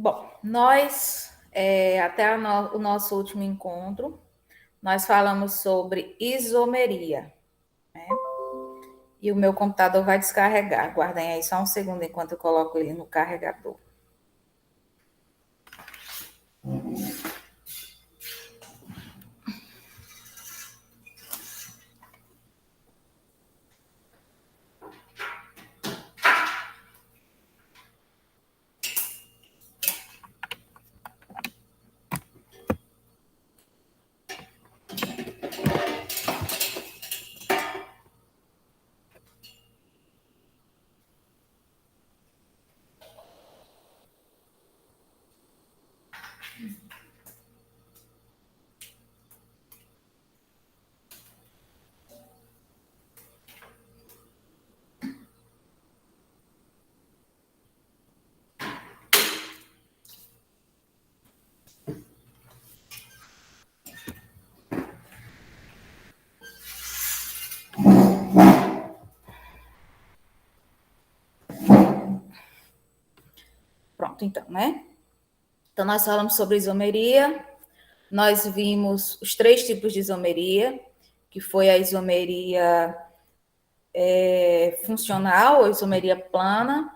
Bom, nós, até o nosso último encontro, nós falamos sobre isomeria, né? E o meu computador vai descarregar. Aguardem aí só um segundo enquanto eu coloco ele no carregador. Pronto, então, né? Então, nós falamos sobre isomeria, nós vimos os 3 tipos de isomeria, que foi a isomeria funcional, ou isomeria plana,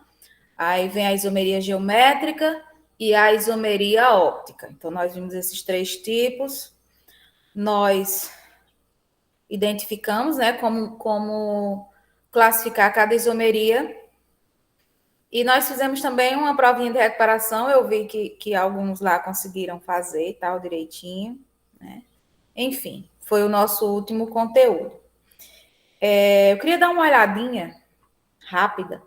aí vem a isomeria geométrica e a isomeria óptica. Então, nós vimos esses 3 tipos, nós identificamos, né, como classificar cada isomeria. E nós fizemos também uma provinha de recuperação, eu vi que alguns lá conseguiram fazer e tal, direitinho, né? Enfim, foi o nosso último conteúdo. Eu queria dar uma olhadinha rápida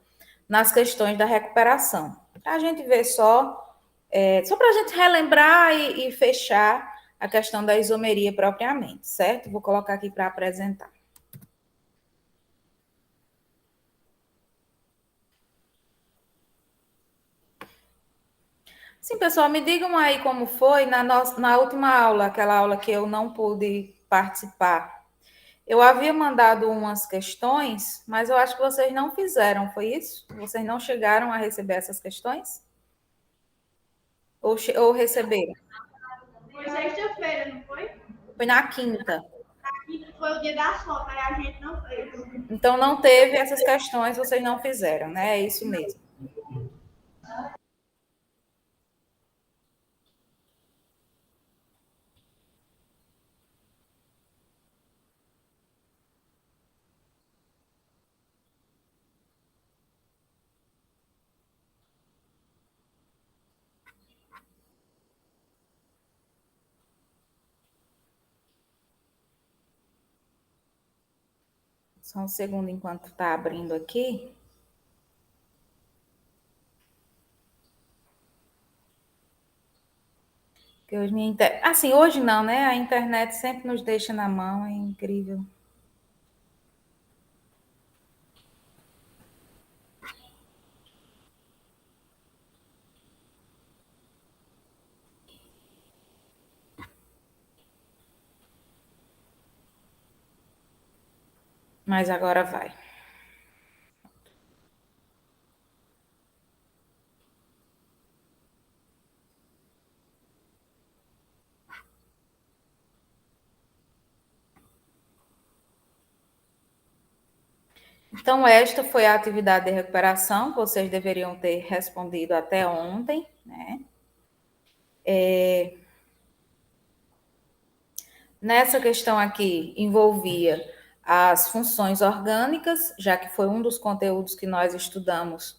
nas questões da recuperação, para a gente ver só para a gente relembrar e fechar a questão da isomeria propriamente, certo? Vou colocar aqui para apresentar. Sim, pessoal, me digam aí como foi na última aula, aquela aula que eu não pude participar. Eu havia mandado umas questões, mas eu acho que vocês não fizeram, foi isso? Vocês não chegaram a receber essas questões? Ou receberam? Foi sexta-feira, não foi? Foi na quinta. Foi o dia das fotos, aí a gente não fez. Então não teve essas questões, vocês não fizeram, né? É isso mesmo. Só um segundo enquanto está abrindo aqui. Que hoje Assim, hoje não, né? A internet sempre nos deixa na mão, é incrível. Mas agora vai. Então, esta foi a atividade de recuperação, que vocês deveriam ter respondido até ontem, né? Nessa questão aqui, envolvia as funções orgânicas, já que foi um dos conteúdos que nós estudamos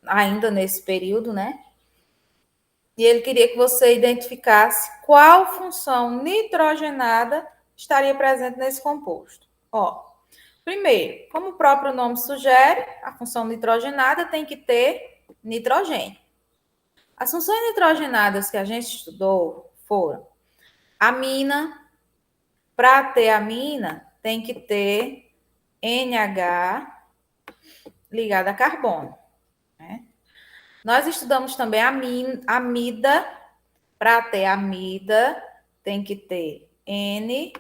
ainda nesse período, né? E ele queria que você identificasse qual função nitrogenada estaria presente nesse composto. Ó, primeiro, como o próprio nome sugere, a função nitrogenada tem que ter nitrogênio. As funções nitrogenadas que a gente estudou foram amina. Para ter amina, tem que ter NH ligado a carbono. Né? Nós estudamos também amida. Para ter amida, tem que ter N.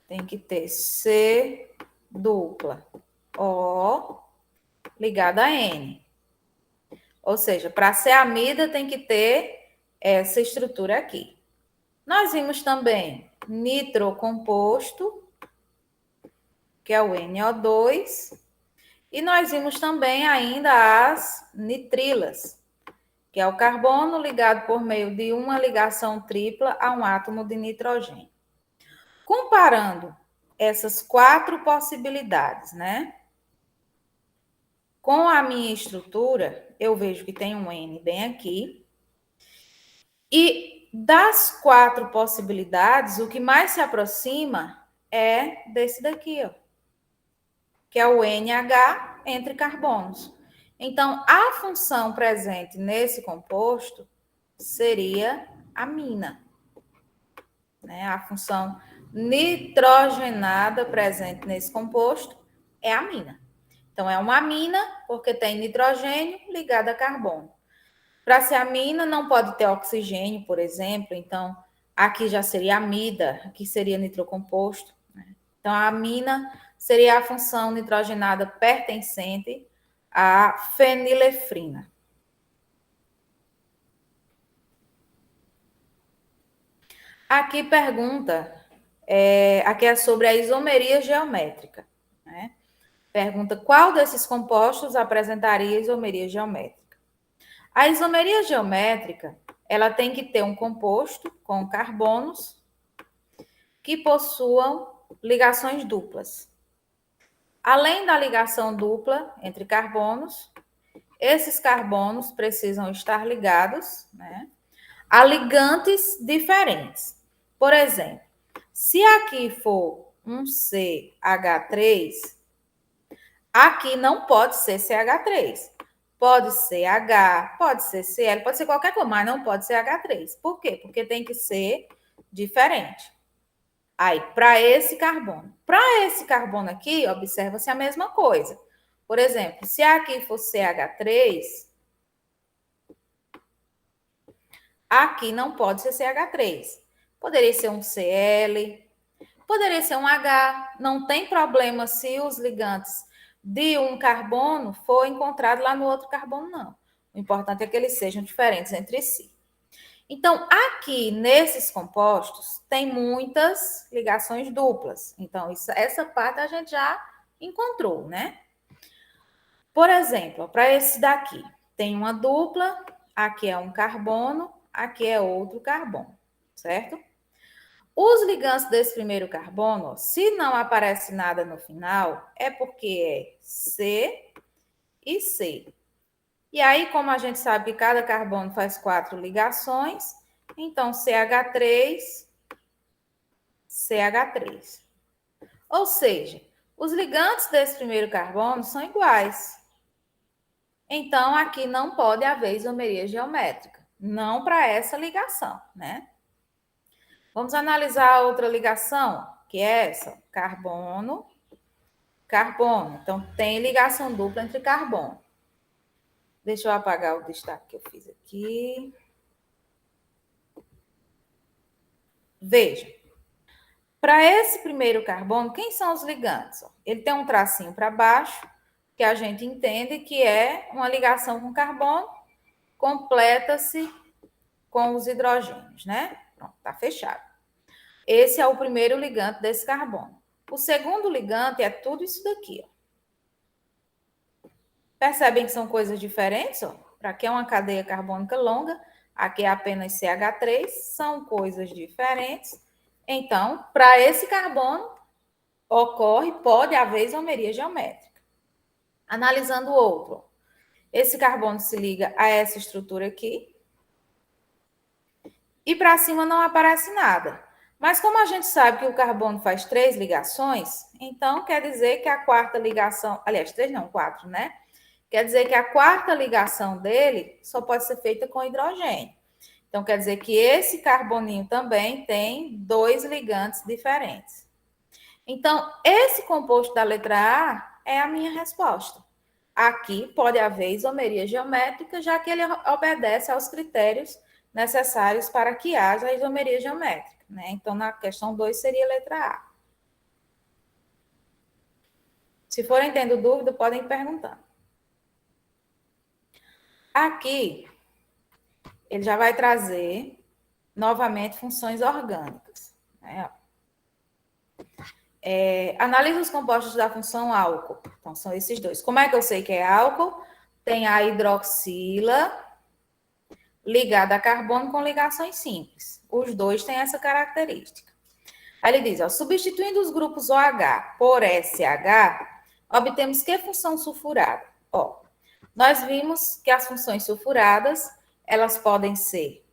Tem que ter C dupla. O ligado a N. Ou seja, para ser amida tem que ter essa estrutura aqui. Nós vimos também nitrocomposto, que é o NO2, e nós vimos também ainda as nitrilas, que é o carbono ligado por meio de uma ligação tripla a um átomo de nitrogênio. Comparando essas 4 possibilidades, né? Com a minha estrutura, eu vejo que tem um N bem aqui. E das 4 possibilidades, o que mais se aproxima é desse daqui, ó, que é o NH entre carbonos. Então, a função presente nesse composto seria amina, né? A função nitrogenada presente nesse composto é amina. Então, é uma amina porque tem nitrogênio ligado a carbono. Para ser amina, não pode ter oxigênio, por exemplo. Então, aqui já seria amida, aqui seria nitrocomposto. Né? Então, a amina seria a função nitrogenada pertencente à fenilefrina. Aqui pergunta, aqui é sobre a isomeria geométrica. Né? Pergunta qual desses compostos apresentaria isomeria geométrica. A isomeria geométrica, ela tem que ter um composto com carbonos que possuam ligações duplas. Além da ligação dupla entre carbonos, esses carbonos precisam estar ligados, né, a ligantes diferentes. Por exemplo, se aqui for um CH3, aqui não pode ser CH3. Pode ser H, pode ser Cl, pode ser qualquer coisa, mas não pode ser H3. Por quê? Porque tem que ser diferente. Aí, para esse carbono. Para esse carbono aqui, observa-se a mesma coisa. Por exemplo, se aqui for CH3, aqui não pode ser CH3. Poderia ser um Cl, poderia ser um H. Não tem problema se os ligantes de um carbono for encontrado lá no outro carbono, não. O importante é que eles sejam diferentes entre si. Então, aqui nesses compostos, tem muitas ligações duplas. Então, essa parte a gente já encontrou, né? Por exemplo, para esse daqui, tem uma dupla, aqui é um carbono, aqui é outro carbono, certo? Os ligantes desse primeiro carbono, se não aparece nada no final, é porque é C e C. E aí, como a gente sabe que cada carbono faz 4 ligações, então CH3, CH3. Ou seja, os ligantes desse primeiro carbono são iguais. Então, aqui não pode haver isomeria geométrica. Não para essa ligação, né? Vamos analisar a outra ligação, que é essa, carbono, carbono. Então, tem ligação dupla entre carbono. Deixa eu apagar o destaque que eu fiz aqui. Veja, para esse primeiro carbono, quem são os ligantes? Ele tem um tracinho para baixo, que a gente entende que é uma ligação com carbono, completa-se com os hidrogênios, né? Pronto, tá fechado. Esse é o primeiro ligante desse carbono. O segundo ligante é tudo isso daqui, ó. Percebem que são coisas diferentes? Para que é uma cadeia carbônica longa, aqui é apenas CH3, são coisas diferentes. Então, para esse carbono, pode haver isomeria geométrica. Analisando o outro, esse carbono se liga a essa estrutura aqui, e para cima não aparece nada. Mas como a gente sabe que o carbono faz 3 ligações, então quer dizer que a quarta ligação, aliás, 3 não, 4, né? Quer dizer que a quarta ligação dele só pode ser feita com hidrogênio. Então, quer dizer que esse carboninho também tem 2 ligantes diferentes. Então, esse composto da letra A é a minha resposta. Aqui pode haver isomeria geométrica, já que ele obedece aos critérios necessários para que haja isomeria geométrica. Né? Então, na questão 2 seria a letra A. Se forem tendo dúvida, podem perguntar. Aqui, ele já vai trazer novamente funções orgânicas. Né? Analisa os compostos da função álcool. Então, são esses dois. Como é que eu sei que é álcool? Tem a hidroxila ligada a carbono com ligações simples. Os dois têm essa característica. Aí ele diz, ó, substituindo os grupos OH por SH, obtemos que função sulfurada? Ó, nós vimos que as funções sulfuradas, elas podem ser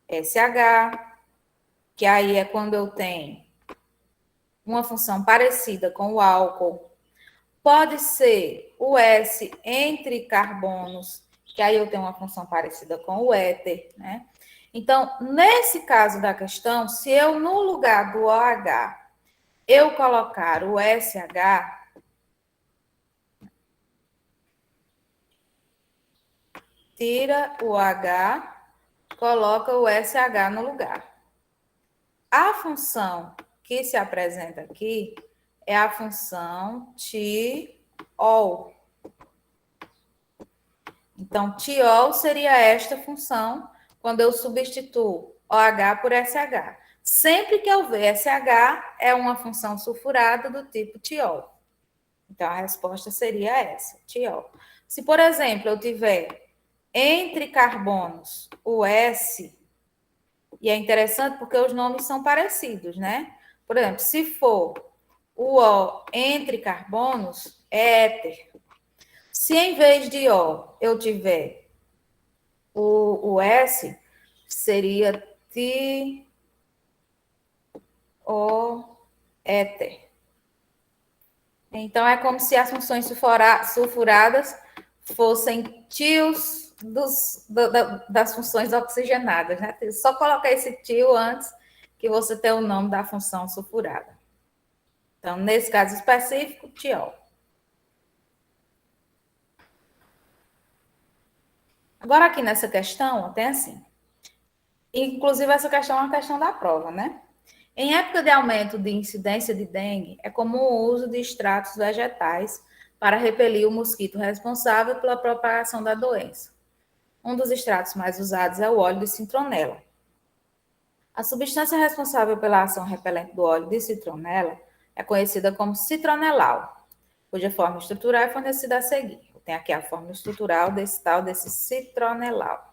SH, que aí é quando eu tenho uma função parecida com o álcool. Pode ser o S entre carbonos, que aí eu tenho uma função parecida com o éter, né? Então, nesse caso da questão, se eu, no lugar do OH, eu colocar o SH, tira o H, coloca o SH no lugar. A função que se apresenta aqui é a função TIOL. Então, TIOL seria esta função quando eu substituo OH por SH. Sempre que eu ver SH, é uma função sulfurada do tipo TIOL. Então, a resposta seria essa, TIOL. Se, por exemplo, eu tiver entre carbonos o S, e é interessante porque os nomes são parecidos, né? Por exemplo, se for o O entre carbonos, é éter. Se em vez de O eu tiver o S, seria éter. Então, é como se as funções sulfuradas fossem tios das funções oxigenadas, né? Só colocar esse tio antes que você tem o nome da função sulfurada. Então, nesse caso específico, tiol. Agora, aqui nessa questão, tem assim. Inclusive, essa questão é uma questão da prova, né? Em época de aumento de incidência de dengue, é comum o uso de extratos vegetais para repelir o mosquito responsável pela propagação da doença. Um dos extratos mais usados é o óleo de citronela. A substância responsável pela ação repelente do óleo de citronela é conhecida como citronelal, cuja forma estrutural é fornecida a seguir. Eu tenho aqui a forma estrutural desse citronelal.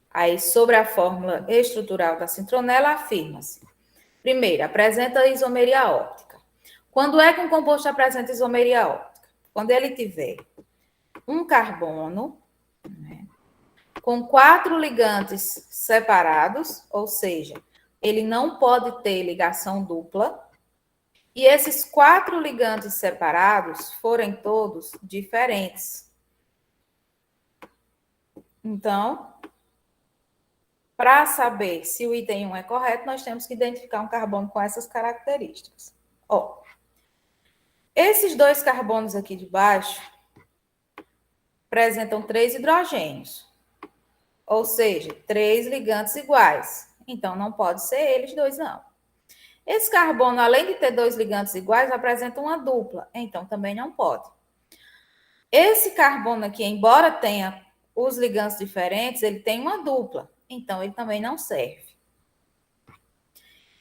Aí, sobre a fórmula estrutural da citronela, afirma-se. Primeiro, apresenta isomeria óptica. Quando é que um composto apresenta isomeria óptica? Quando ele tiver um carbono, né, com 4 ligantes separados, ou seja, ele não pode ter ligação dupla, e esses 4 ligantes separados forem todos diferentes. Então, para saber se o item 1 é correto, nós temos que identificar um carbono com essas características. Ó, esses 2 carbonos aqui de baixo apresentam 3 hidrogênios, ou seja, 3 ligantes iguais. Então, não pode ser eles 2, não. Esse carbono, além de ter 2 ligantes iguais, apresenta uma dupla. Então, também não pode. Esse carbono aqui, embora tenha os ligantes diferentes, ele tem uma dupla. Então, ele também não serve.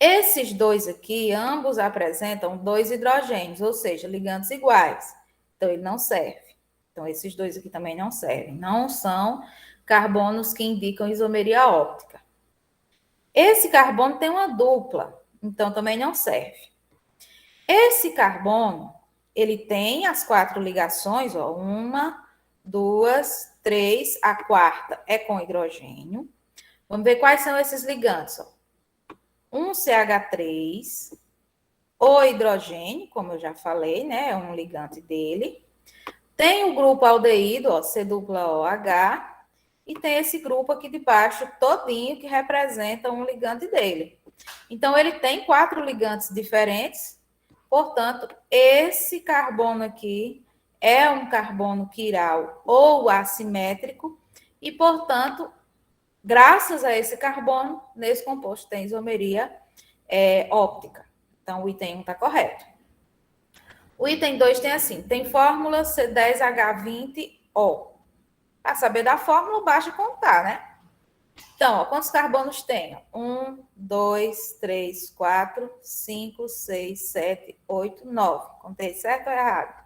Esses 2 aqui, ambos apresentam 2 hidrogênios, ou seja, ligantes iguais. Então, ele não serve. Então, esses 2 aqui também não servem. Não são carbonos que indicam isomeria óptica. Esse carbono tem uma dupla, então também não serve. Esse carbono, ele tem as 4 ligações, ó, 1, 2, 3, a quarta é com hidrogênio. Vamos ver quais são esses ligantes, ó. Um CH3, o hidrogênio, como eu já falei, né, é um ligante dele. Tem o grupo aldeído, ó, C dupla OH, e tem esse grupo aqui de baixo todinho que representa um ligante dele. Então, ele tem 4 ligantes diferentes, portanto, esse carbono aqui é um carbono quiral ou assimétrico, e, portanto, graças a esse carbono, nesse composto tem isomeria óptica. Então, o item 1 está correto. O item 2 tem assim, tem fórmula C10H20O. Para saber da fórmula, basta contar, né? Então, ó, quantos carbonos tem? 1, 2, 3, 4, 5, 6, 7, 8, 9. Contei certo ou errado?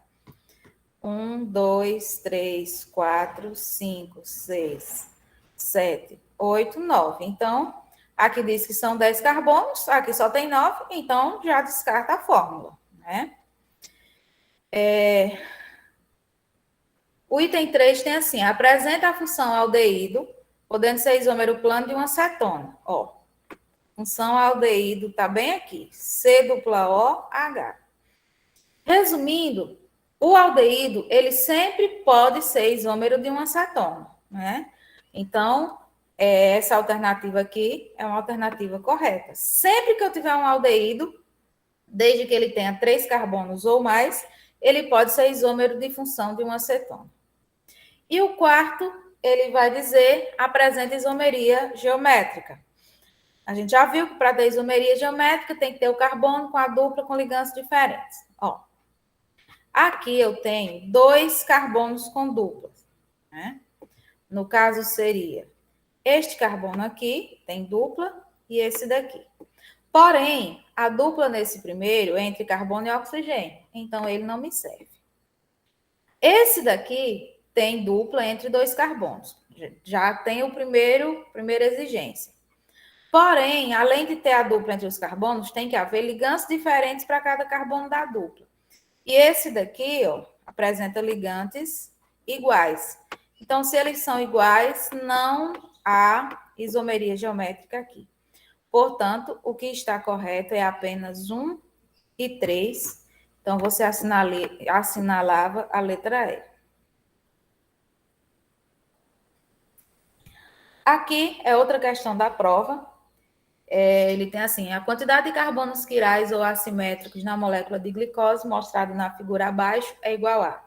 1, 2, 3, 4, 5, 6, 7, 8, 9. Então, aqui diz que são 10 carbonos, aqui só tem 9, então já descarta a fórmula, né? O item 3 tem assim, apresenta a função aldeído, podendo ser isômero plano de uma cetona. Ó, função aldeído está bem aqui, C-O-H. Resumindo, o aldeído, ele sempre pode ser isômero de uma cetona, né? Então, essa alternativa aqui é uma alternativa correta. Sempre que eu tiver um aldeído, desde que ele tenha 3 carbonos ou mais, ele pode ser isômero de função de uma cetona. E o quarto, ele vai dizer, apresenta isomeria geométrica. A gente já viu que para ter isomeria geométrica tem que ter o carbono com a dupla com ligantes diferentes. Ó, aqui eu tenho 2 carbonos com duplas, né? No caso seria este carbono aqui, tem dupla, e esse daqui. Porém, a dupla nesse primeiro é entre carbono e oxigênio, então ele não me serve. Esse daqui tem dupla entre 2 carbonos. Já tem o primeira exigência. Porém, além de ter a dupla entre os carbonos, tem que haver ligantes diferentes para cada carbono da dupla. E esse daqui, ó, apresenta ligantes iguais. Então, se eles são iguais, não há isomeria geométrica aqui. Portanto, o que está correto é apenas 1 e 3. Então, você assinalava a letra E. Aqui é outra questão da prova. Ele tem assim, a quantidade de carbonos quirais ou assimétricos na molécula de glicose, mostrado na figura abaixo, é igual a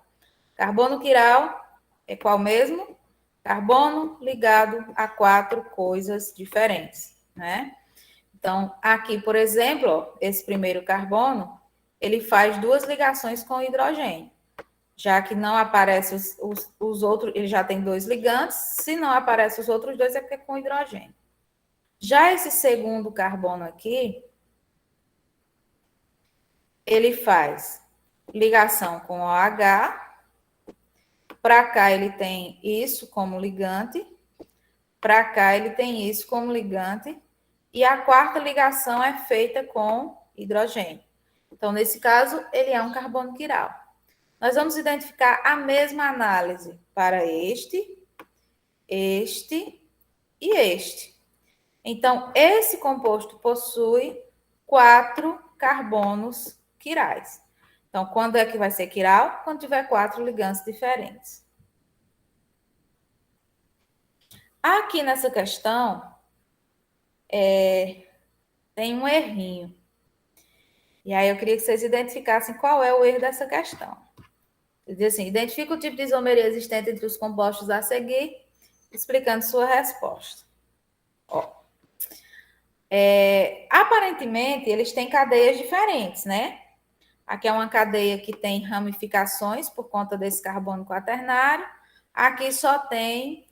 carbono quiral é qual mesmo? Carbono ligado a 4 coisas diferentes, né? Então, aqui, por exemplo, ó, esse primeiro carbono, ele faz 2 ligações com hidrogênio. Já que não aparecem os outros, ele já tem 2 ligantes, se não aparecem os outros 2 é porque é com hidrogênio. Já esse segundo carbono aqui, ele faz ligação com OH, para cá ele tem isso como ligante, para cá ele tem isso como ligante, e a quarta ligação é feita com hidrogênio. Então, nesse caso, ele é um carbono quiral. Nós vamos identificar a mesma análise para este e este. Então, esse composto possui 4 carbonos quirais. Então, quando é que vai ser quiral? Quando tiver 4 ligantes diferentes. Aqui nessa questão, tem um errinho. E aí eu queria que vocês identificassem qual é o erro dessa questão. Diz assim, identifica o tipo de isomeria existente entre os compostos a seguir, explicando sua resposta. Ó, aparentemente, eles têm cadeias diferentes, né? Aqui é uma cadeia que tem ramificações por conta desse carbono quaternário. Aqui só tem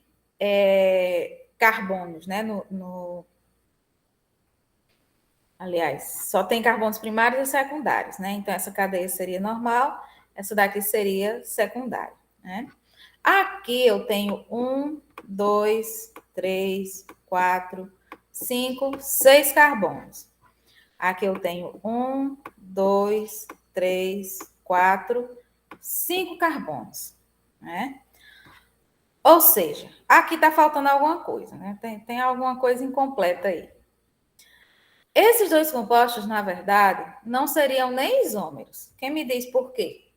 carbonos, né? Aliás, só tem carbonos primários e secundários, né? Então, essa cadeia seria normal, essa daqui seria secundária, né? Aqui eu tenho 1, 2, 3, 4, 5, 6 carbonos. Aqui eu tenho 1, 2, 3, 4, 5 carbonos, né? Ou seja, aqui está faltando alguma coisa, né? Tem alguma coisa incompleta aí. Esses 2 compostos, na verdade, não seriam nem isômeros. Quem me diz por quê?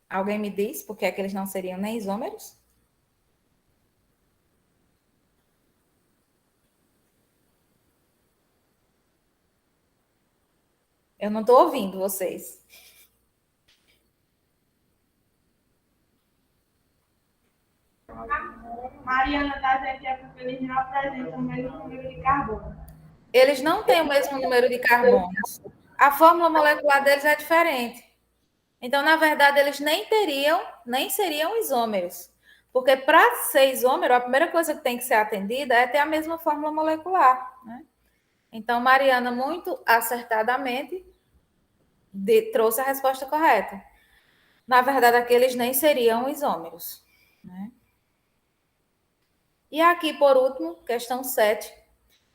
Alguém me diz por que é que eles não seriam nem isômeros? Eu não estou ouvindo vocês. Mariana está dizendo que é porque eles não apresentam o mesmo número de carbono. Eles não têm o mesmo número de carbonos. A fórmula molecular deles é diferente. Então, na verdade, eles nem seriam isômeros. Porque para ser isômero, a primeira coisa que tem que ser atendida é ter a mesma fórmula molecular. Né? Então, Mariana, muito acertadamente, trouxe a resposta correta. Na verdade, aqueles nem seriam isômeros. Né? E aqui, por último, questão 7.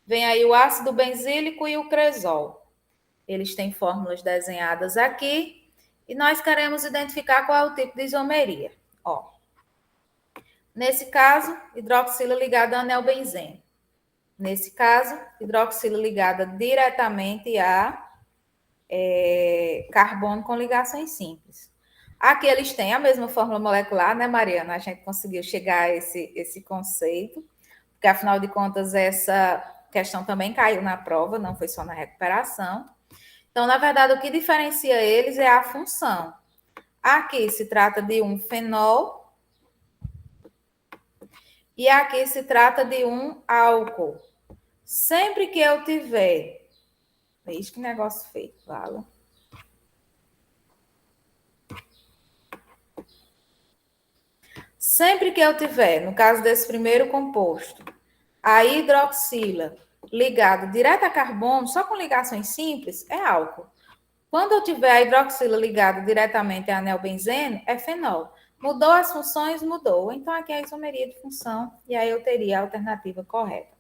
Vem aí o ácido benzílico e o cresol. Eles têm fórmulas desenhadas aqui e nós queremos identificar qual é o tipo de isomeria. Ó, nesse caso, hidroxila ligada a anel benzeno. Nesse caso, hidroxila ligada diretamente a carbono com ligações simples. Aqui eles têm a mesma fórmula molecular, né, Mariana? A gente conseguiu chegar a esse conceito, porque afinal de contas essa questão também caiu na prova, não foi só na recuperação. Então, na verdade, o que diferencia eles é a função. Aqui se trata de um fenol e aqui se trata de um álcool. Sempre que eu tiver... Veja que negócio feio, fala. Sempre que eu tiver, no caso desse primeiro composto, a hidroxila ligada direto a carbono, só com ligações simples, é álcool. Quando eu tiver a hidroxila ligada diretamente a anel benzeno, é fenol. Mudou as funções? Mudou. Então, aqui é a isomeria de função, e aí eu teria a alternativa correta.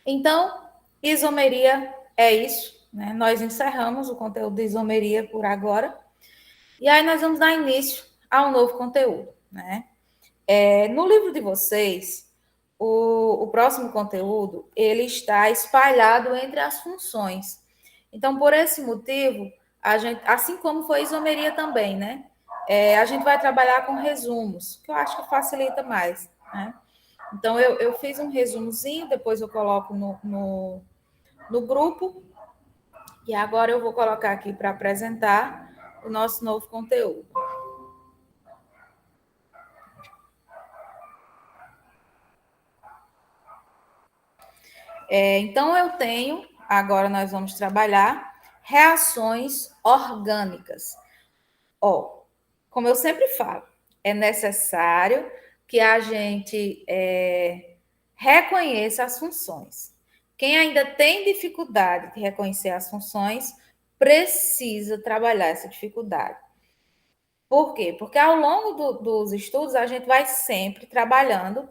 Então, isomeria é isso. Né? Nós encerramos o conteúdo de isomeria por agora. E aí nós vamos dar início ao novo conteúdo. Né? No livro de vocês, o próximo conteúdo, ele está espalhado entre as funções. Então, por esse motivo, a gente, assim como foi a isomeria também, né? A gente vai trabalhar com resumos, que eu acho que facilita mais, né? Então, eu fiz um resumozinho, depois eu coloco no grupo, e agora eu vou colocar aqui para apresentar o nosso novo conteúdo. Então, eu tenho, agora nós vamos trabalhar reações orgânicas. Ó, como eu sempre falo, é necessário que a gente reconheça as funções. Quem ainda tem dificuldade de reconhecer as funções, precisa trabalhar essa dificuldade. Por quê? Porque ao longo dos estudos, a gente vai sempre trabalhando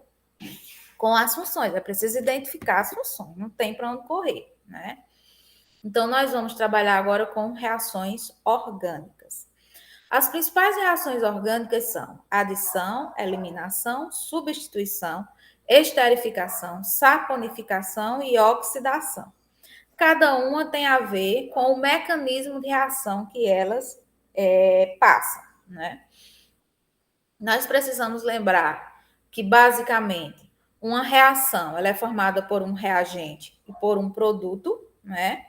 com as funções. É preciso identificar as funções, não tem para onde correr, né? Então, nós vamos trabalhar agora com reações orgânicas. As principais reações orgânicas são adição, eliminação, substituição, esterificação, saponificação e oxidação. Cada uma tem a ver com o mecanismo de reação que elas passam, né? Nós precisamos lembrar que, basicamente, uma reação ela é formada por um reagente e por um produto, né?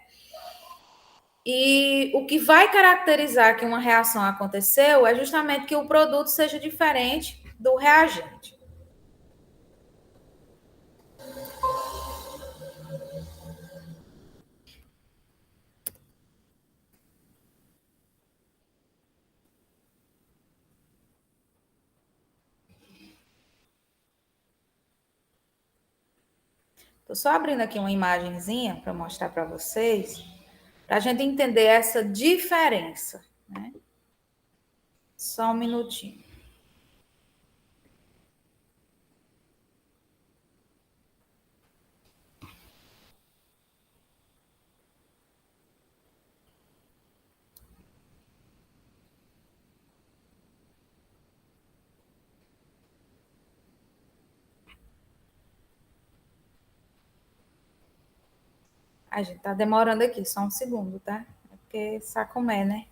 E o que vai caracterizar que uma reação aconteceu é justamente que o produto seja diferente do reagente. Estou só abrindo aqui uma imagenzinha para mostrar para vocês, para a gente entender essa diferença. Né? Só um minutinho. A gente está demorando aqui, só um segundo, tá? É porque sacomé, né?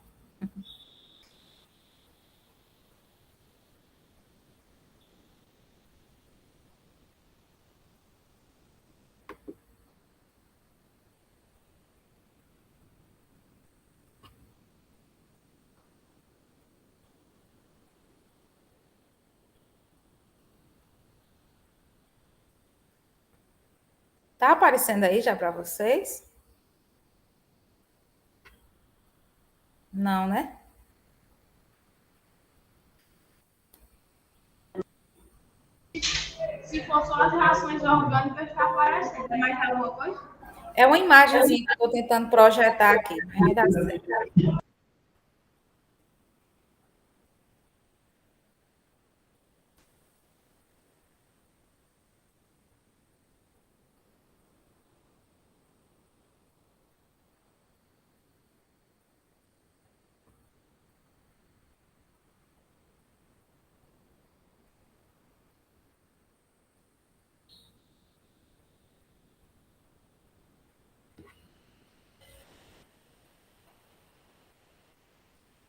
Tá aparecendo aí já para vocês? Não, né? Se for só as reações orgânicas, está aparecendo. Tem mais alguma coisa? É uma imagenzinha que eu estou tentando projetar aqui, mas vai dar certo.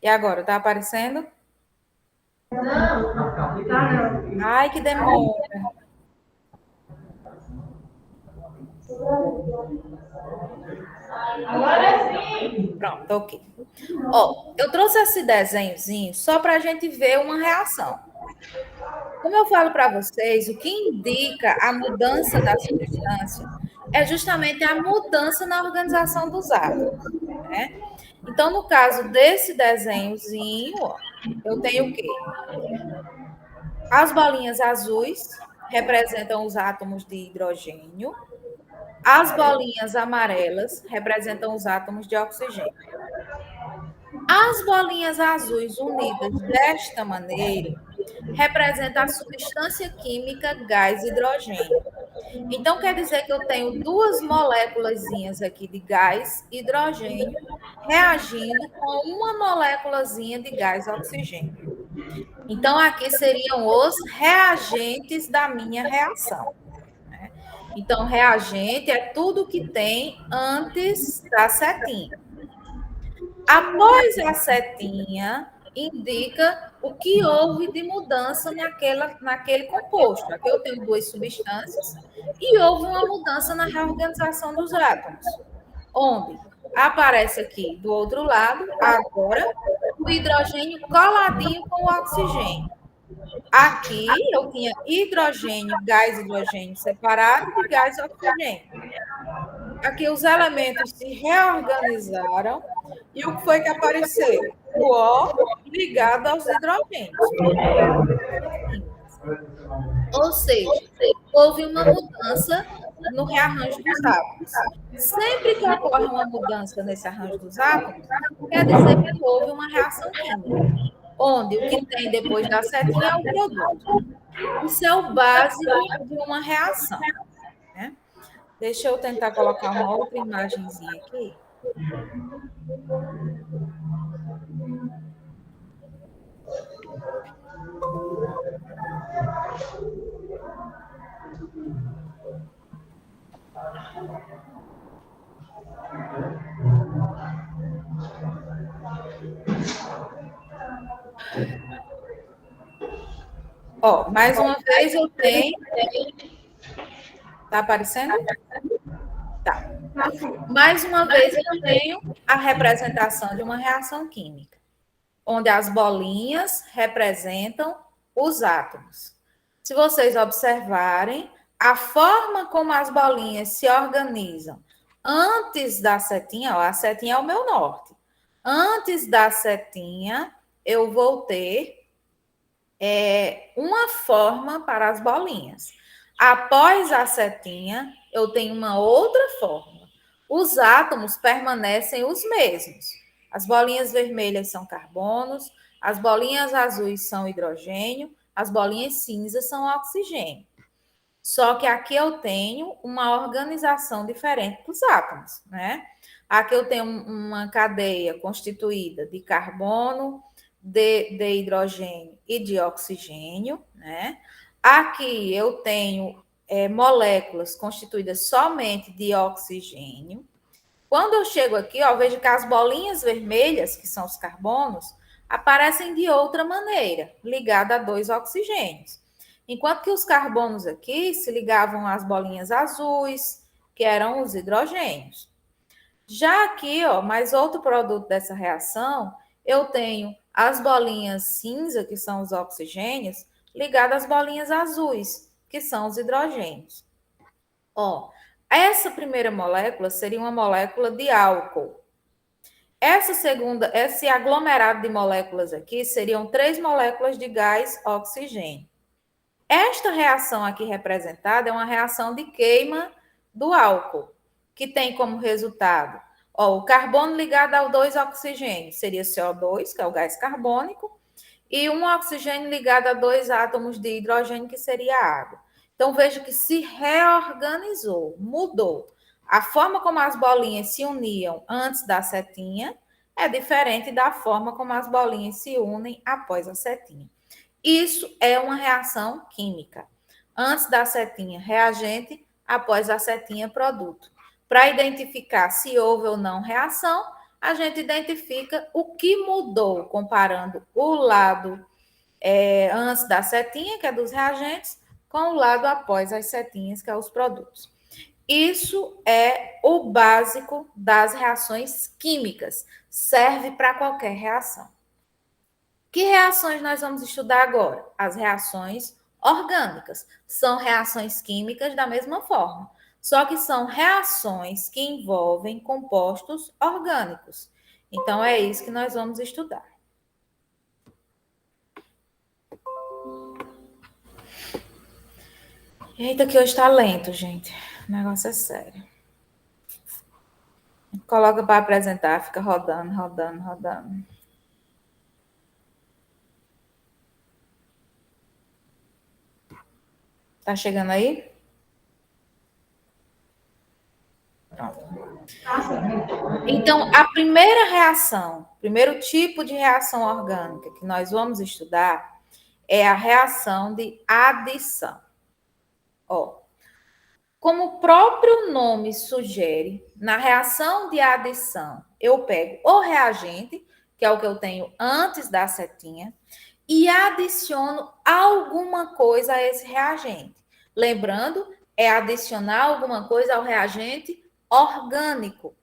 E agora, tá aparecendo? Não, tá não. Ai, que demora. Agora sim. Pronto, ok. Ó, eu trouxe esse desenhozinho só para a gente ver uma reação. Como eu falo para vocês, o que indica a mudança da substância é justamente a mudança na organização dos átomos, né? Então, no caso desse desenhozinho, ó, eu tenho o quê? As bolinhas azuis representam os átomos de hidrogênio, as bolinhas amarelas representam os átomos de oxigênio. As bolinhas azuis unidas desta maneira representam a substância química gás hidrogênio. Então, quer dizer que eu tenho duas moléculazinhas aqui de gás hidrogênio reagindo com uma moléculazinha de gás oxigênio. Então, aqui seriam os reagentes da minha reação. Né? Então, reagente é tudo que tem antes da setinha. Após a setinha, indica o que houve de mudança naquele composto. Aqui eu tenho duas substâncias e houve uma mudança na reorganização dos átomos. Onde aparece aqui do outro lado, agora, o hidrogênio coladinho com o oxigênio. Aqui eu tinha hidrogênio, gás hidrogênio separado de gás oxigênio. Aqui os elementos se reorganizaram e o que foi que apareceu? O O ligado aos hidrogênios. Ou seja, houve uma mudança no rearranjo dos átomos. Sempre que ocorre uma mudança nesse arranjo dos átomos, quer dizer que houve uma reação química, onde o que tem depois da setinha é o produto. Isso é o básico de uma reação. Né? Deixa eu tentar colocar uma outra imagenzinha aqui. Ó, mais uma vez eu tenho. Tá aparecendo? Tá. Mais uma vez eu tenho a representação de uma reação química, onde as bolinhas representam os átomos. Se vocês observarem, a forma como as bolinhas se organizam antes da setinha, ó, a setinha é o meu norte. Antes da setinha, eu vou ter uma forma para as bolinhas. Após a setinha, eu tenho uma outra forma. Os átomos permanecem os mesmos. As bolinhas vermelhas são carbonos, as bolinhas azuis são hidrogênio, as bolinhas cinzas são oxigênio. Só que aqui eu tenho uma organização diferente dos átomos, né? Aqui eu tenho uma cadeia constituída de carbono, de hidrogênio e de oxigênio, né? Aqui eu tenho moléculas constituídas somente de oxigênio. Quando eu chego aqui, ó, eu vejo que as bolinhas vermelhas, que são os carbonos, aparecem de outra maneira, ligada a dois oxigênios. Enquanto que os carbonos aqui se ligavam às bolinhas azuis, que eram os hidrogênios. Já aqui, ó, mais outro produto dessa reação, eu tenho as bolinhas cinza, que são os oxigênios, ligadas às bolinhas azuis, que são os hidrogênios. Ó, Essa primeira molécula seria uma molécula de álcool. Esse aglomerado de moléculas aqui seriam 3 moléculas de gás oxigênio. Esta reação aqui representada é uma reação de queima do álcool, que tem como resultado o carbono ligado ao 2 oxigênio, seria CO2, que é o gás carbônico, e um oxigênio ligado a 2 átomos de hidrogênio, que seria a água. Então, veja que se reorganizou, mudou. A forma como as bolinhas se uniam antes da setinha é diferente da forma como as bolinhas se unem após a setinha. Isso é uma reação química. Antes da setinha, reagente, após a setinha, produto. Para identificar se houve ou não reação, a gente identifica o que mudou, comparando o lado antes da setinha, que é dos reagentes, com o lado após as setinhas, que é os produtos. Isso é o básico das reações químicas. Serve para qualquer reação. Que reações nós vamos estudar agora? As reações orgânicas. São reações químicas da mesma forma, só que são reações que envolvem compostos orgânicos. Então, é isso que nós vamos estudar. Eita, que hoje está lento, gente. O negócio é sério. Coloca para apresentar, fica rodando, rodando, rodando. Tá chegando aí? Pronto. Então, a primeira reação, primeiro tipo de reação orgânica que nós vamos estudar é a reação de adição. Ó, como o próprio nome sugere, na reação de adição, eu pego o reagente, que é o que eu tenho antes da setinha, e adiciono alguma coisa a esse reagente. Lembrando, é adicionar alguma coisa ao reagente orgânico.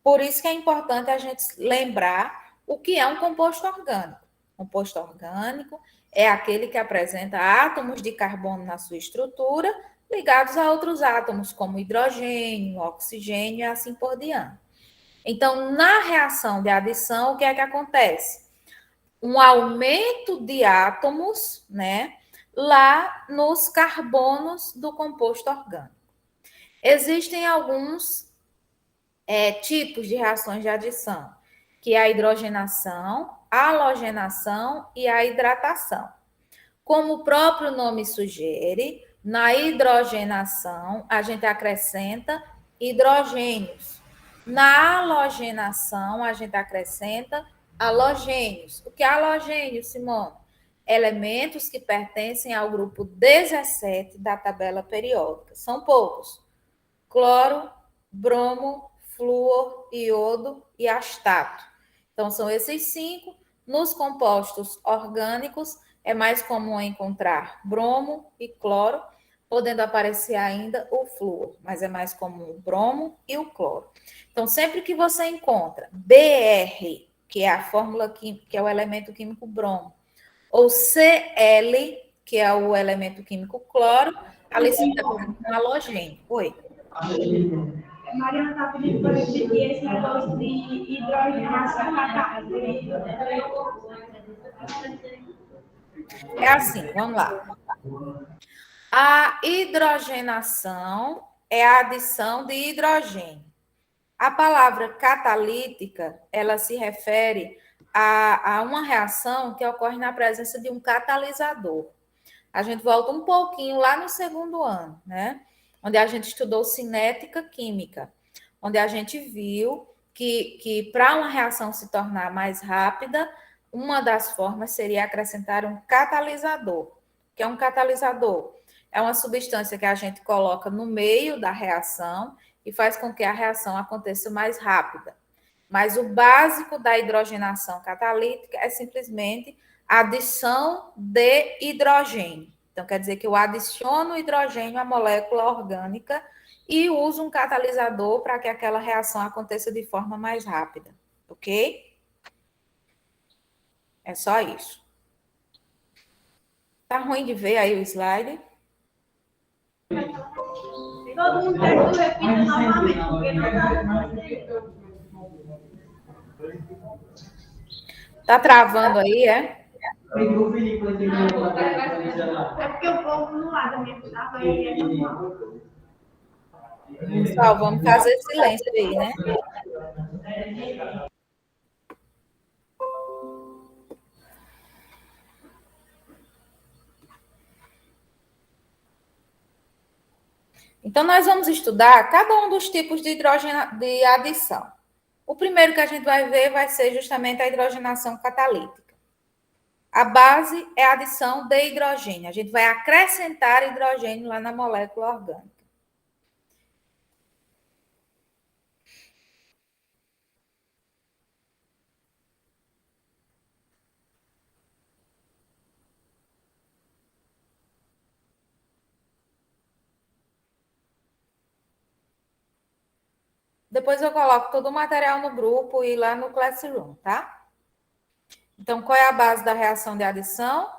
Por isso que é importante a gente lembrar o que é um composto orgânico. Composto orgânico é aquele que apresenta átomos de carbono na sua estrutura, ligados a outros átomos, como hidrogênio, oxigênio e assim por diante. Então, na reação de adição, o que é que acontece? Um aumento de átomos, né, lá nos carbonos do composto orgânico. Existem alguns tipos de reações de adição, que é a hidrogenação, a halogenação e a hidratação. Como o próprio nome sugere, na hidrogenação a gente acrescenta hidrogênios. Na halogenação a gente acrescenta halogênios. O que é halogênio, Simone? Elementos que pertencem ao grupo 17 da tabela periódica. São poucos. Cloro, bromo, flúor, iodo e astato. Então, são esses 5. Nos compostos orgânicos, é mais comum encontrar bromo e cloro, podendo aparecer ainda o flúor, mas é mais comum o bromo e o cloro. Então, sempre que você encontra Br, que é a fórmula química, que é o elemento químico bromo, ou Cl, que é o elemento químico cloro, ali se está um halogênio. Oi. Mariana está pedindo para repetir esse negócio de hidrogenação É assim, vamos lá. A hidrogenação é a adição de hidrogênio. A palavra catalítica, ela se refere a uma reação que ocorre na presença de um catalisador. A gente volta um pouquinho lá no segundo ano, né? Onde a gente estudou cinética química, onde a gente viu que para uma reação se tornar mais rápida, uma das formas seria acrescentar um catalisador. O que é um catalisador? É uma substância que a gente coloca no meio da reação e faz com que a reação aconteça mais rápida. Mas o básico da hidrogenação catalítica é simplesmente a adição de hidrogênio. Então, quer dizer que eu adiciono hidrogênio à molécula orgânica e uso um catalisador para que aquela reação aconteça de forma mais rápida, ok? É só isso. Tá ruim de ver aí o slide? Todo mundo quer que eu repita novamente, porque não está entendendo. Tá travando aí, é? É porque o povo não lá da minha chave aí é normal. Pessoal, vamos fazer silêncio aí, né? Então, nós vamos estudar cada um dos tipos de de adição. O primeiro que a gente vai ver vai ser justamente a hidrogenação catalítica. A base é a adição de hidrogênio. A gente vai acrescentar hidrogênio lá na molécula orgânica. Depois eu coloco todo o material no grupo e lá no Classroom, tá? Então, qual é a base da reação de adição?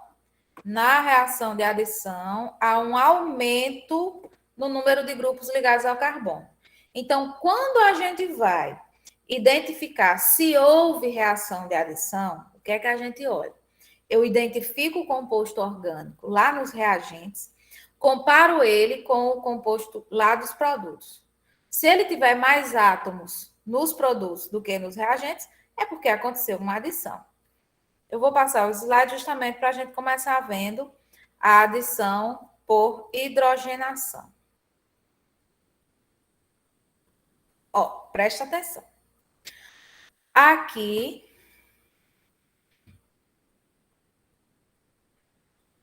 Na reação de adição, há um aumento no número de grupos ligados ao carbono. Então, quando a gente vai identificar se houve reação de adição, o que é que a gente olha? Eu identifico o composto orgânico lá nos reagentes, comparo ele com o composto lá dos produtos. Se ele tiver mais átomos nos produtos do que nos reagentes, é porque aconteceu uma adição. Eu vou passar os slides justamente para a gente começar vendo a adição por hidrogenação. Ó, presta atenção. Aqui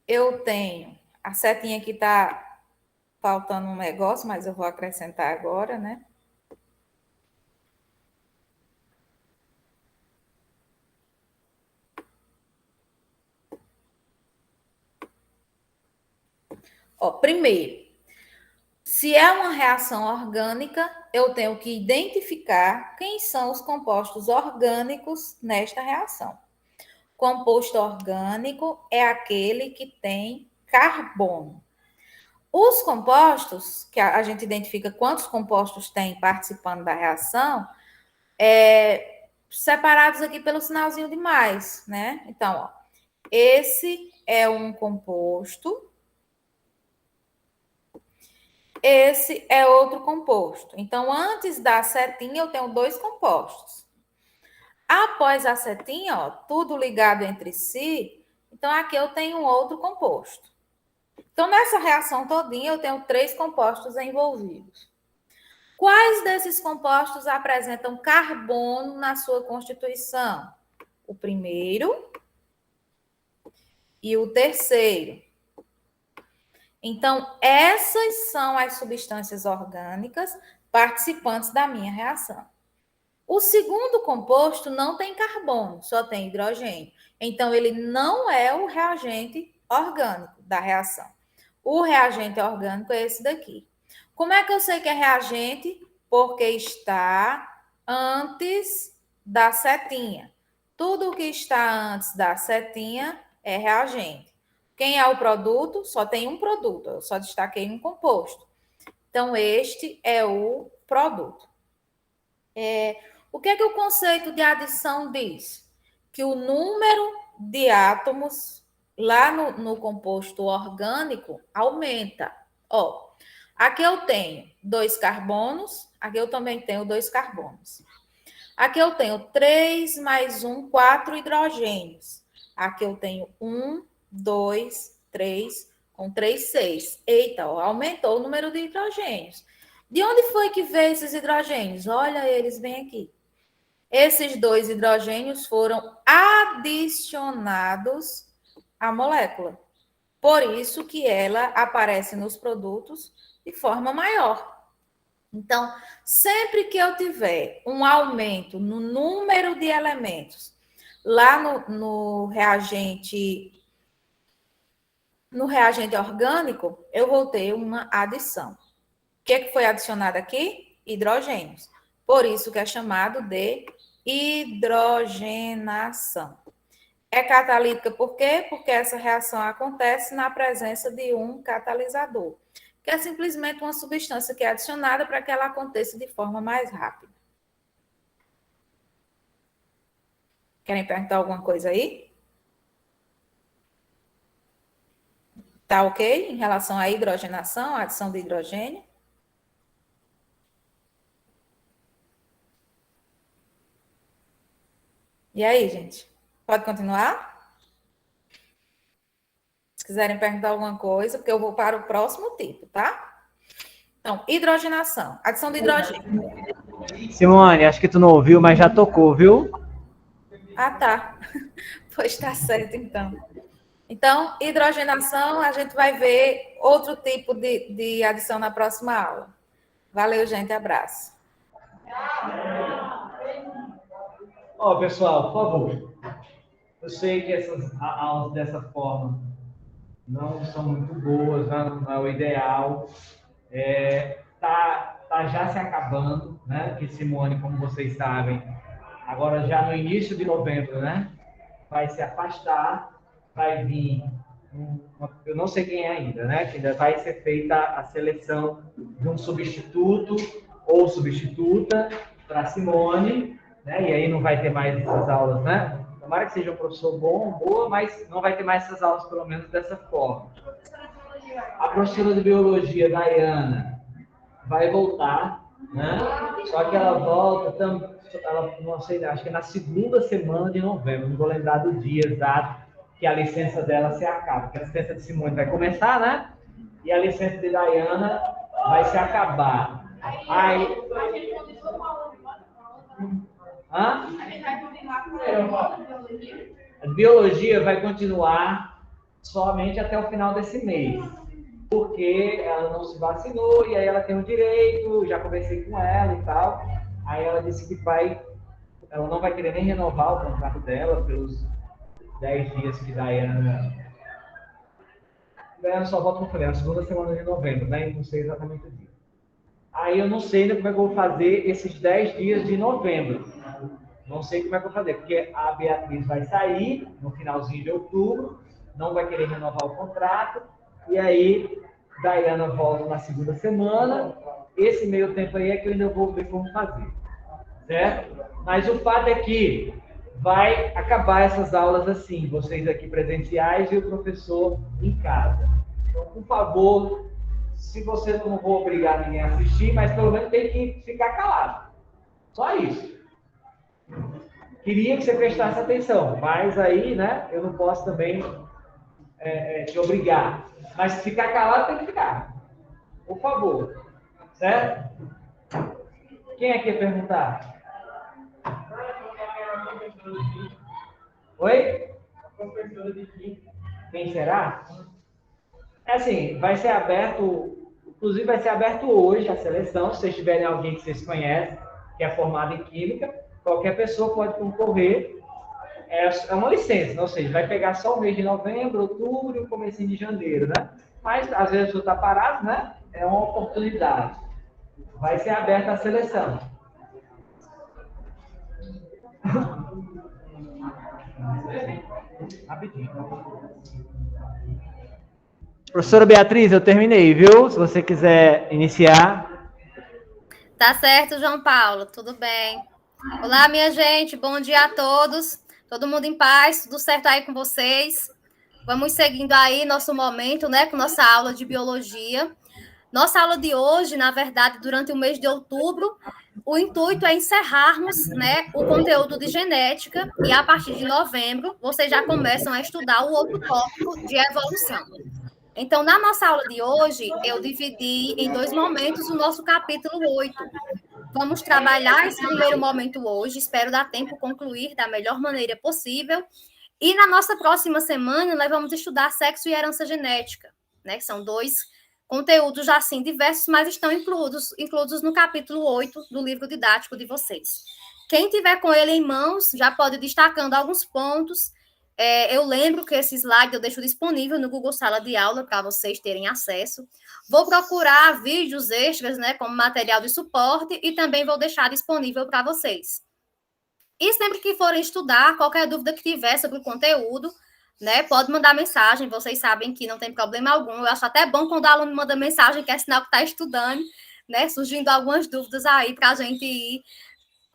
eu tenho a setinha que está faltando um negócio, mas eu vou acrescentar agora, né? Ó, primeiro, se é uma reação orgânica, eu tenho que identificar quem são os compostos orgânicos nesta reação. Composto orgânico é aquele que tem carbono. Os compostos, que a gente identifica quantos compostos tem participando da reação, separados aqui pelo sinalzinho de mais, né? Então, ó, esse é um composto, esse é outro composto. Então, antes da setinha, eu tenho dois compostos. Após a setinha, ó, tudo ligado entre si, então aqui eu tenho um outro composto. Então, nessa reação todinha, eu tenho 3 compostos envolvidos. Quais desses compostos apresentam carbono na sua constituição? O primeiro e o terceiro. Então, essas são as substâncias orgânicas participantes da minha reação. O segundo composto não tem carbono, só tem hidrogênio. Então, ele não é o reagente orgânico da reação. O reagente orgânico é esse daqui. Como é que eu sei que é reagente? Porque está antes da setinha. Tudo que está antes da setinha é reagente. Quem é o produto? Só tem um produto, eu só destaquei um composto. Então, este é o produto. O que é que o conceito de adição diz? Que o número de átomos lá no composto orgânico aumenta. Ó, aqui eu tenho 2 carbonos, aqui eu também tenho 2 carbonos. Aqui eu tenho 3 mais 1, 4 hidrogênios. Aqui eu tenho 1, 2, 3, com 3, 6. Eita, ó, aumentou o número de hidrogênios. De onde foi que veio esses hidrogênios? Olha eles bem aqui. Esses 2 hidrogênios foram adicionados à molécula. Por isso que ela aparece nos produtos de forma maior. Então, sempre que eu tiver um aumento no número de elementos lá no reagente orgânico, eu vou ter uma adição. O que foi adicionado aqui? Hidrogênios. Por isso que é chamado de hidrogenação. É catalítica por quê? Porque essa reação acontece na presença de um catalisador. que é simplesmente uma substância que é adicionada para que ela aconteça de forma mais rápida. Querem perguntar alguma coisa aí? Tá ok em relação à hidrogenação, à adição de hidrogênio? E aí, gente? Pode continuar? Se quiserem perguntar alguma coisa, porque eu vou para o próximo tipo, tá? Então, hidrogenação, adição de hidrogênio. Simone, acho que tu não ouviu, mas já tocou, viu? Ah, tá. Pois tá certo, então. Então, hidrogenação, a gente vai ver outro tipo de adição na próxima aula. Valeu, gente. Abraço. Ó, pessoal, por favor. Eu sei que essas aulas dessa forma não são muito boas, não é o ideal. Tá já se acabando, né? Que Simone, como vocês sabem, agora já no início de novembro, né? Vai se afastar, vai vir, eu não sei quem é ainda, né? Que ainda vai ser feita a seleção de um substituto ou substituta para Simone, né? E aí não vai ter mais essas aulas, né? Tomara que seja um professor bom, boa, mas não vai ter mais essas aulas, pelo menos dessa forma. A professora de biologia, Dayana, vai voltar, né? Só que ela volta, ela, não sei, acho que é na segunda semana de novembro, não vou lembrar do dia exato que a licença dela se acaba, porque a licença de Simone vai começar, né? E a licença de Dayana vai se acabar. Aí... Hã? A biologia vai continuar somente até o final desse mês, porque ela não se vacinou e aí ela tem o direito, já conversei com ela e tal. Aí ela disse que ela não vai querer nem renovar o contrato dela pelos 10 dias que Dayana só volta, como eu falei, na segunda semana de novembro, né? Não sei exatamente o dia. Aí eu não sei ainda como é que eu vou fazer esses 10 dias de novembro. Não sei como é que eu vou fazer, porque a Beatriz vai sair no finalzinho de outubro, não vai querer renovar o contrato, e aí Dayana volta na segunda semana. Esse meio tempo aí é que eu ainda vou ver como fazer, certo? Mas o fato é que vai acabar essas aulas assim, vocês aqui presenciais e o professor em casa. Então, por favor, se você não vou obrigar ninguém a assistir, mas pelo menos tem que ficar calado. Só isso. Queria que você prestasse atenção, mas aí, né, eu não posso também te obrigar. Mas se ficar calado, tem que ficar. Por favor. Certo? Quem é que quer perguntar? Oi? Quem será? É assim, vai ser aberto, inclusive vai ser aberto hoje a seleção, se vocês tiverem alguém que vocês conhecem, que é formado em Química, qualquer pessoa pode concorrer. É uma licença, ou seja, vai pegar só o mês de novembro, outubro e o comecinho de janeiro, né? Mas, às vezes, você está parado, né? É uma oportunidade. Vai ser aberta a seleção. Rapidinho. Professora Beatriz, eu terminei, viu? Se você quiser iniciar. Tá certo, João Paulo, tudo bem. Olá, minha gente, bom dia a todos. Todo mundo em paz, tudo certo aí com vocês? Vamos seguindo aí nosso momento, né, com nossa aula de biologia. Nossa aula de hoje, na verdade, durante o mês de outubro, o intuito é encerrarmos, né, o conteúdo de genética e a partir de novembro vocês já começam a estudar o outro tópico de evolução. Então, na nossa aula de hoje, eu dividi em dois momentos o nosso capítulo 8. Vamos trabalhar esse primeiro momento hoje, espero dar tempo concluir da melhor maneira possível. E na nossa próxima semana, nós vamos estudar sexo e herança genética, né? Que são dois conteúdos, assim, diversos, mas estão incluídos no capítulo 8 do livro didático de vocês. Quem tiver com ele em mãos, já pode ir destacando alguns pontos. Eu lembro que esse slide eu deixo disponível no Google Sala de Aula para vocês terem acesso. Vou procurar vídeos extras, né, como material de suporte e também vou deixar disponível para vocês. E sempre que forem estudar, qualquer dúvida que tiver sobre o conteúdo, né? Pode mandar mensagem, vocês sabem que não tem problema algum. Eu acho até bom quando o aluno manda mensagem, que é sinal que está estudando, né? Surgindo algumas dúvidas aí para a gente ir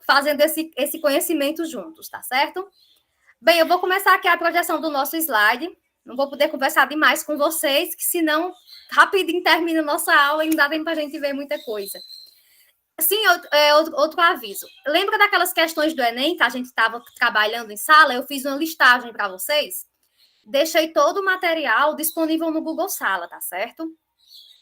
fazendo esse conhecimento juntos, tá certo? Bem, eu vou começar aqui a projeção do nosso slide. Não vou poder conversar demais com vocês, que senão rapidinho termina a nossa aula e não dá tempo para a gente ver muita coisa. Sim, outro aviso. Lembra daquelas questões do Enem que a gente estava trabalhando em sala? Eu fiz uma listagem para vocês. Deixei todo o material disponível no Google Sala, tá certo?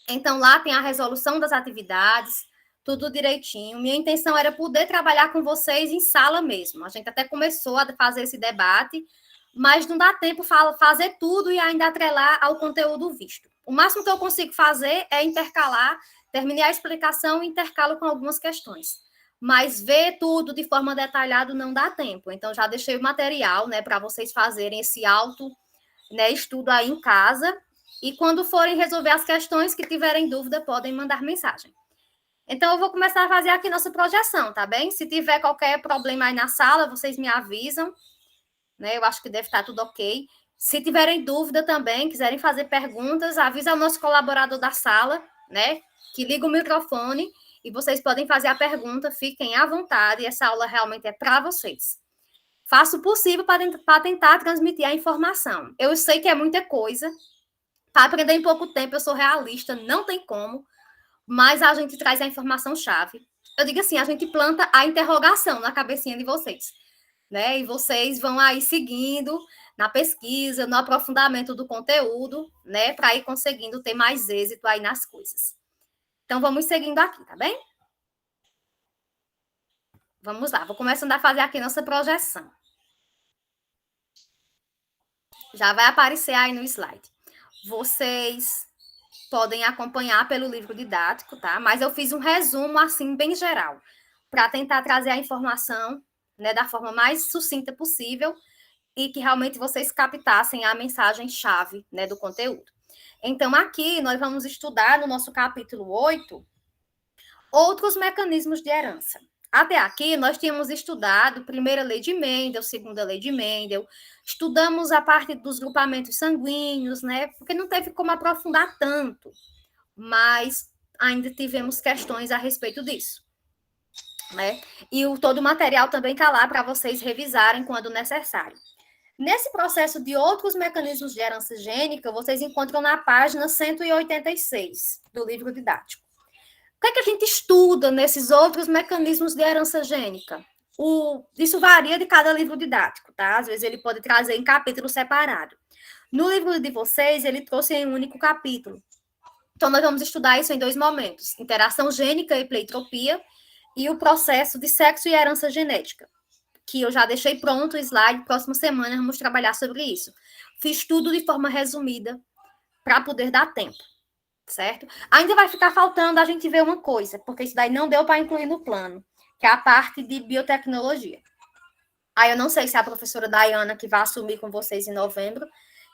Então, lá tem a resolução das atividades, tudo direitinho. Minha intenção era poder trabalhar com vocês em sala mesmo. A gente até começou a fazer esse debate, mas não dá tempo fazer tudo e ainda atrelar ao conteúdo visto. O máximo que eu consigo fazer é intercalar, terminei a explicação e intercalo com algumas questões. Mas ver tudo de forma detalhada não dá tempo. Então, já deixei o material, né, para vocês fazerem esse estudo aí em casa. E quando forem resolver as questões que tiverem dúvida, podem mandar mensagem. Então, eu vou começar a fazer aqui nossa projeção, tá bem? Se tiver qualquer problema aí na sala, vocês me avisam, né? Eu acho que deve estar tudo ok. Se tiverem dúvida também, quiserem fazer perguntas, avisa o nosso colaborador da sala, né? Que liga o microfone e vocês podem fazer a pergunta, fiquem à vontade, essa aula realmente é para vocês. Faço o possível para tentar transmitir a informação. Eu sei que é muita coisa, para aprender em pouco tempo, eu sou realista, não tem como, mas a gente traz a informação-chave. Eu digo assim, a gente planta a interrogação na cabecinha de vocês, né? E vocês vão aí seguindo na pesquisa, no aprofundamento do conteúdo, né? Para ir conseguindo ter mais êxito aí nas coisas. Então, vamos seguindo aqui, tá bem? Vamos lá, vou começando a fazer aqui nossa projeção. Já vai aparecer aí no slide. Vocês podem acompanhar pelo livro didático, tá? Mas eu fiz um resumo, assim, bem geral, para tentar trazer a informação, né, da forma mais sucinta possível e que realmente vocês captassem a mensagem-chave, né, do conteúdo. Então, aqui nós vamos estudar no nosso capítulo 8 outros mecanismos de herança. Até aqui, nós tínhamos estudado primeira lei de Mendel, segunda lei de Mendel, estudamos a parte dos grupamentos sanguíneos, né? Porque não teve como aprofundar tanto, mas ainda tivemos questões a respeito disso, né? E todo o material também está lá para vocês revisarem quando necessário. Nesse processo de outros mecanismos de herança gênica, vocês encontram na página 186 do livro didático. O que é que a gente estuda nesses outros mecanismos de herança gênica? Isso varia de cada livro didático, tá? Às vezes ele pode trazer em capítulo separado. No livro de vocês, ele trouxe em um único capítulo. Então, nós vamos estudar isso em dois momentos: interação gênica e pleiotropia, e o processo de sexo e herança genética, que eu já deixei pronto o slide, próxima semana vamos trabalhar sobre isso. Fiz tudo de forma resumida, para poder dar tempo. Certo? Ainda vai ficar faltando a gente ver uma coisa, porque isso daí não deu para incluir no plano, que é a parte de biotecnologia. Aí eu não sei se a professora Dayana, que vai assumir com vocês em novembro,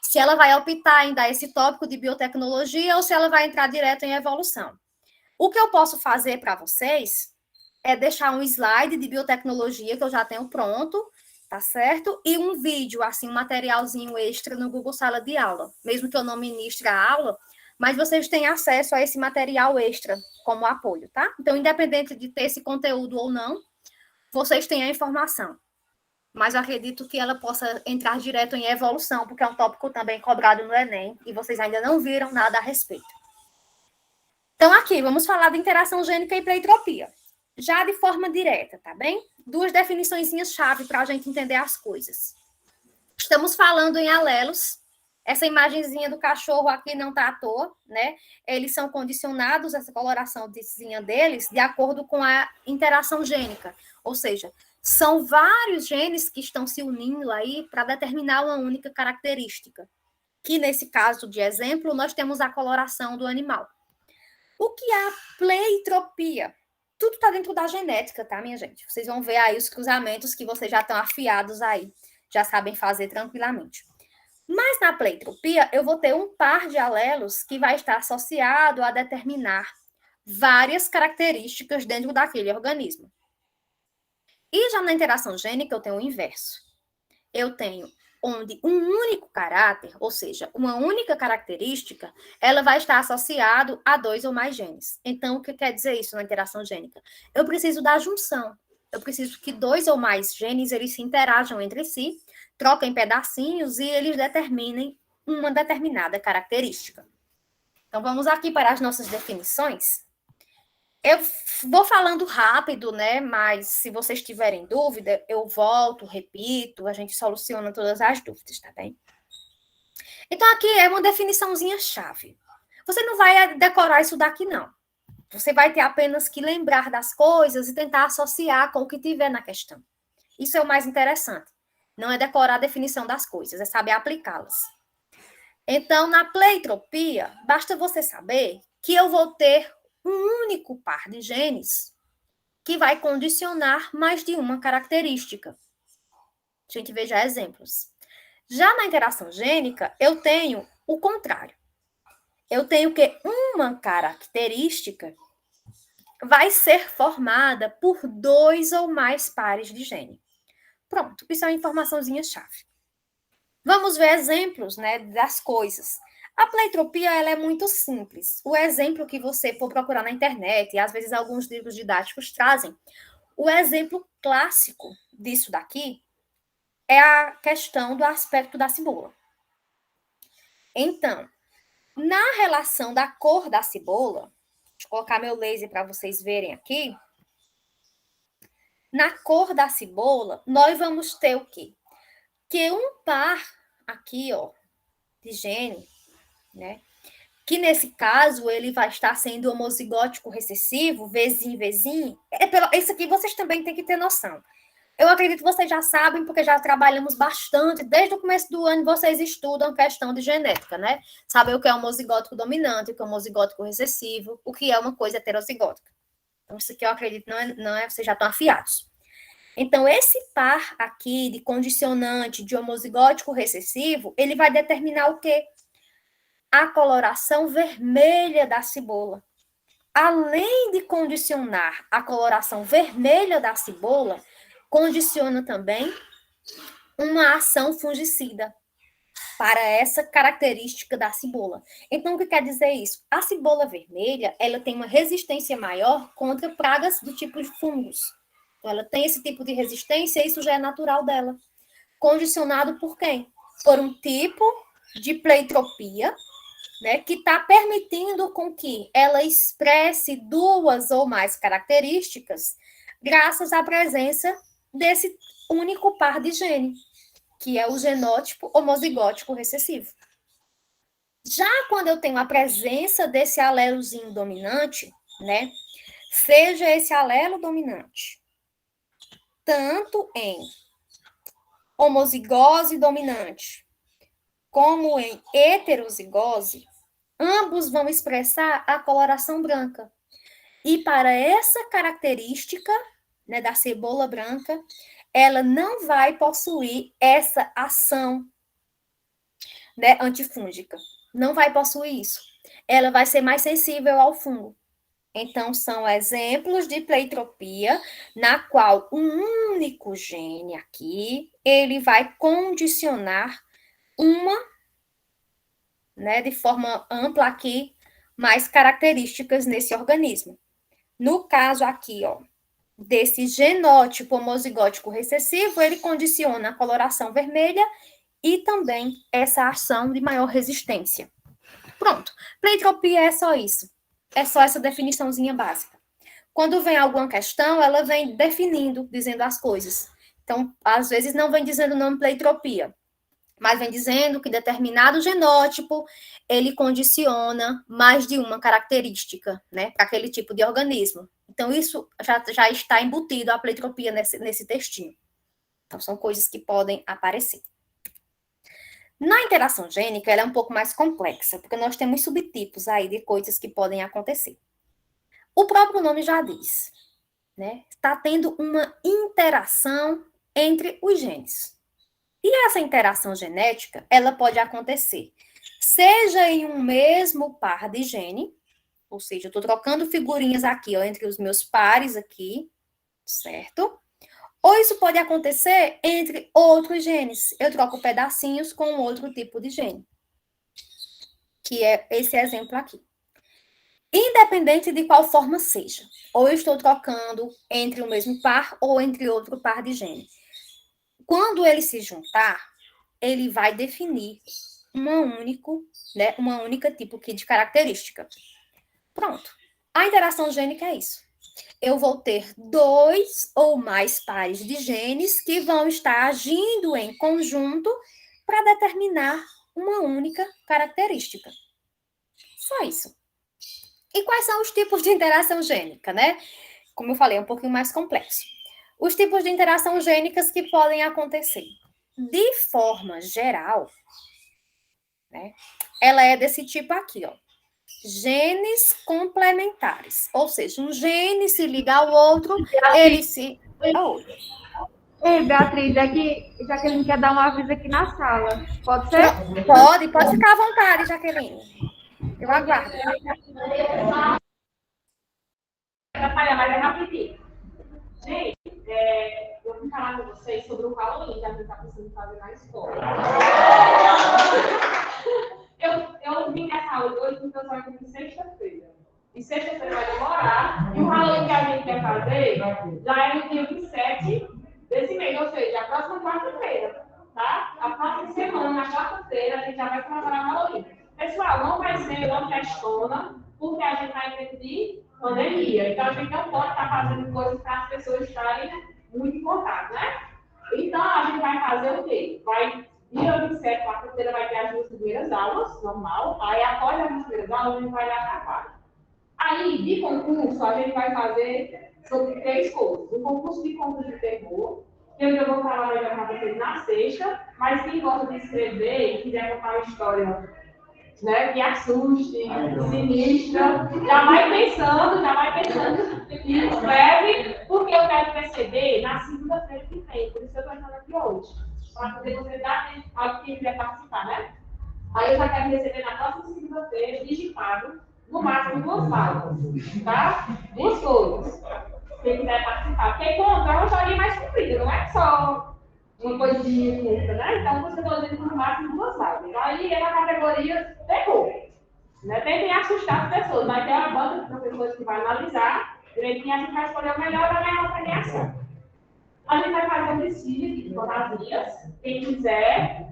se ela vai optar em dar esse tópico de biotecnologia ou se ela vai entrar direto em evolução. O que eu posso fazer para vocês é deixar um slide de biotecnologia que eu já tenho pronto, tá certo? E um vídeo, assim, um materialzinho extra no Google Sala de Aula. Mesmo que eu não ministre a aula, mas vocês têm acesso a esse material extra como apoio, tá? Então, independente de ter esse conteúdo ou não, vocês têm a informação. Mas eu acredito que ela possa entrar direto em evolução, porque é um tópico também cobrado no Enem, e vocês ainda não viram nada a respeito. Então, aqui, vamos falar de interação gênica e pleiotropia. Já de forma direta, tá bem? Duas definiçõezinhas-chave para a gente entender as coisas. Estamos falando em alelos. Essa imagenzinha do cachorro aqui não está à toa, né? Eles são condicionados, essa coloraçãozinha deles, de acordo com a interação gênica. Ou seja, são vários genes que estão se unindo aí para determinar uma única característica. Que, nesse caso de exemplo, nós temos a coloração do animal. O que é a pleiotropia? Tudo está dentro da genética, tá, minha gente? Vocês vão ver aí os cruzamentos que vocês já estão afiados aí, já sabem fazer tranquilamente. Mas na pleiotropia, eu vou ter um par de alelos que vai estar associado a determinar várias características dentro daquele organismo. E já na interação gênica, eu tenho o inverso. Eu tenho onde um único caráter, ou seja, uma única característica, ela vai estar associado a 2 ou mais genes. Então, o que quer dizer isso na interação gênica? Eu preciso da junção. Eu preciso que 2 ou mais genes eles se interajam entre si, troquem pedacinhos e eles determinem uma determinada característica. Então, vamos aqui para as nossas definições. Eu vou falando rápido, né? Mas se vocês tiverem dúvida, eu volto, repito, a gente soluciona todas as dúvidas, tá bem? Então, aqui é uma definiçãozinha chave. Você não vai decorar isso daqui, não. Você vai ter apenas que lembrar das coisas e tentar associar com o que tiver na questão. Isso é o mais interessante. Não é decorar a definição das coisas, é saber aplicá-las. Então, na pleiotropia, basta você saber que eu vou ter um único par de genes que vai condicionar mais de uma característica. A gente veja exemplos. Já na interação gênica, eu tenho o contrário. Eu tenho que uma característica vai ser formada por 2 ou mais pares de gene. Pronto, isso é uma informaçãozinha-chave. Vamos ver exemplos, né, das coisas. A pleiotropia, ela é muito simples. O exemplo que você for procurar na internet, e às vezes alguns livros didáticos trazem, o exemplo clássico disso daqui é a questão do aspecto da cebola. Então, na relação da cor da cebola, deixa eu colocar meu laser para vocês verem aqui. Na cor da cebola, nós vamos ter o quê? Que um par aqui, ó, de gene, né? Que nesse caso ele vai estar sendo homozigótico recessivo, vezinho. Isso aqui vocês também têm que ter noção. Eu acredito que vocês já sabem, porque já trabalhamos bastante, desde o começo do ano vocês estudam questão de genética, né? Sabem o que é homozigótico dominante, o que é homozigótico recessivo, o que é uma coisa heterozigótica. Então, isso aqui eu acredito não é vocês já estão afiados. Então, esse par aqui de condicionante de homozigótico recessivo, ele vai determinar o quê? A coloração vermelha da cebola. Além de condicionar a coloração vermelha da cebola, condiciona também uma ação fungicida para essa característica da cebola. Então, o que quer dizer isso? A cebola vermelha, ela tem uma resistência maior contra pragas do tipo de fungos. Então, ela tem esse tipo de resistência e isso já é natural dela. Condicionado por quem? Por um tipo de pleiotropia, né, que está permitindo com que ela expresse 2 ou mais características graças à presença desse único par de gene, que é o genótipo homozigótico recessivo. Já quando eu tenho a presença desse alelozinho dominante, né, seja esse alelo dominante tanto em homozigose dominante como em heterozigose, ambos vão expressar a coloração branca. E para essa característica, né, da cebola branca, ela não vai possuir essa ação, né, antifúngica. Não vai possuir isso. Ela vai ser mais sensível ao fungo. Então, são exemplos de pleiotropia na qual um único gene aqui, ele vai condicionar uma, né, de forma ampla aqui, mais características nesse organismo. No caso aqui, ó, desse genótipo homozigótico recessivo, ele condiciona a coloração vermelha e também essa ação de maior resistência. Pronto. Pleiotropia é só isso. É só essa definiçãozinha básica. Quando vem alguma questão, ela vem definindo, dizendo as coisas. Então, às vezes não vem dizendo o nome pleiotropia, mas vem dizendo que determinado genótipo, ele condiciona mais de uma característica, né, para aquele tipo de organismo. Então, isso já está embutido a pleiotropia nesse textinho. Então, são coisas que podem aparecer. Na interação gênica, ela é um pouco mais complexa, porque nós temos subtipos aí de coisas que podem acontecer. O próprio nome já diz, né? Está tendo uma interação entre os genes. E essa interação genética, ela pode acontecer, seja em um mesmo par de gene, ou seja, eu estou trocando figurinhas aqui, ó, entre os meus pares aqui, certo? Ou isso pode acontecer entre outros genes. Eu troco pedacinhos com outro tipo de gene. Que é esse exemplo aqui. Independente de qual forma seja. Ou eu estou trocando entre o mesmo par ou entre outro par de gene. Quando ele se juntar, ele vai definir uma única tipo aqui de característica. Pronto. A interação gênica é isso. Eu vou ter 2 ou mais pares de genes que vão estar agindo em conjunto para determinar uma única característica. Só isso. E quais são os tipos de interação gênica, né? Como eu falei, é um pouquinho mais complexo. Os tipos de interação gênicas que podem acontecer. De forma geral, né? Ela é desse tipo aqui, ó. Genes complementares. Ou seja, um gene se liga ao outro, ele se... Ei, Beatriz, é que Jaqueline quer dar um aviso aqui na sala. Pode ser? Pode ficar à vontade, Jaqueline. Eu aguardo. Natália, mas é rapidinho. Gente, eu vim falar com vocês sobre o Halloween, que a gente está precisando fazer na escola. Eu vim nessa aula hoje porque eu só vim em sexta-feira. E sexta-feira vai demorar. E o Halloween que a gente quer fazer já é no dia 27 desse mês, ou seja, a próxima quarta-feira. Tá? A próxima semana, na quarta-feira, a gente já vai comemorar o Halloween. Pessoal, não vai ser uma festona, porque a gente vai ter de pandemia. Então, a gente não pode estar fazendo coisas para as pessoas estarem muito em contato, né? Então, a gente vai fazer o quê? Dia 27, quarta-feira, vai ter as 2 primeiras aulas, normal. Aí, após as 2 primeiras aulas, a gente vai dar trabalho. Aí, de concurso, a gente vai fazer sobre 3 coisas. Um concurso de contos de terror, que eu vou falar melhor para vocês na sexta, mas quem gosta de escrever e quiser contar uma história, né, que assuste, sinistra, já vai pensando e escreve, porque eu quero perceber na segunda-feira que vem, por isso que eu estou entrando aqui hoje, para poder você dar a quem quiser participar, né? Aí eu já quero receber na próxima segunda-feira, digitado, no máximo 2 aulas, tá? 2 coisas, quem quiser participar, porque conta é uma historinha mais comprida, não é só uma coisinha curta, né? Então, você pode no máximo 2 aulas. Aí é na categoria terror. Né? Tentem assustar as pessoas. Vai ter uma banda de professores que vai analisar, direitinho a gente vai escolher o melhor para ganhar uma premiação. A gente vai fazer um desfile de fantasias. Quem quiser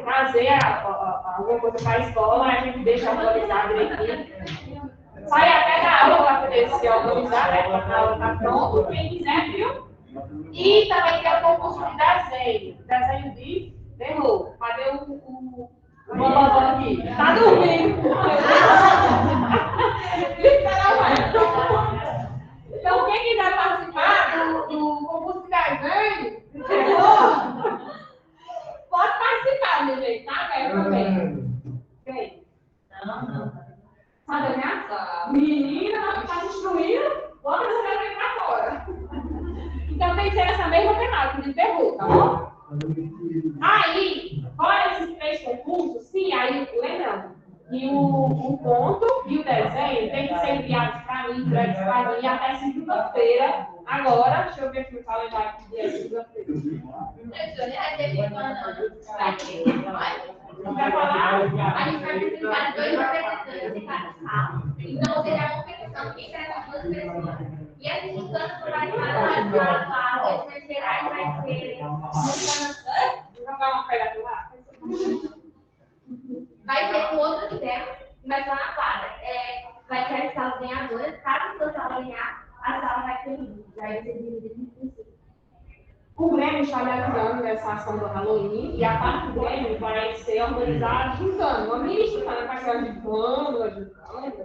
trazer alguma coisa para a escola, a gente deixa organizar direitinho. Sai até da aula para poder se organizar, né? A aula está pronto. Quem quiser, viu? E também tem o concurso de desenho de terror. Cadê o Bambam aqui? Está dormindo. Então, quem quiser participar do concurso de desenho de terror, pode participar, minha gente, tá? Quem? Sabe a minha? Menina, está destruindo, bota essa galera pra fora. Então tem que ser essa mesma temática de terror, tá bom? Aí, fora esses 3 concursos, sim, aí lembrando que o conto e o desenho tem que ser enviados para mim, até segunda-feira. Agora, deixa eu ver aqui o calendário que dia é segunda-feira. Não quer falar? A gente vai precisar de 2 representantes em cada sala. Então, seria a competição. Quem quer essas 2 pessoas? E esse engano vai para os terceirais, vai ser. Jogar uma pedra lá? Vai ser com outro que der, vai ser na quadra. Vai ter as salas ganhadoras. Caso a sala ganhar, a sala vai ter livre. Vai ser dividido em 5. O Grêmio está realizando essa ação do Halloween e a parte do Grêmio vai ser organizada juntando. Uma mini gincana, vai ser agitando, mas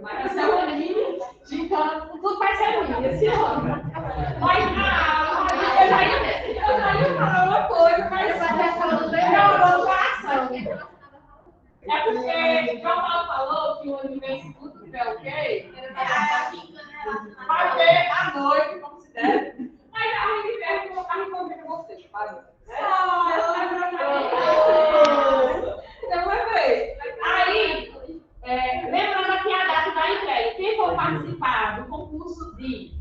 vai ser uma mini gincana, tudo vai ser ruim esse ano. Mas, eu já ia falar uma coisa, mas vai ter falando bem no coração. É porque João Paulo falou que o ano vem, se tudo tiver ok, vai ter à noite, como se deve. Aí a gente vai colocar em conta com vocês, faz. Então vai ver. Aí, lembrando aqui a data da entrega. Quem for participar do concurso de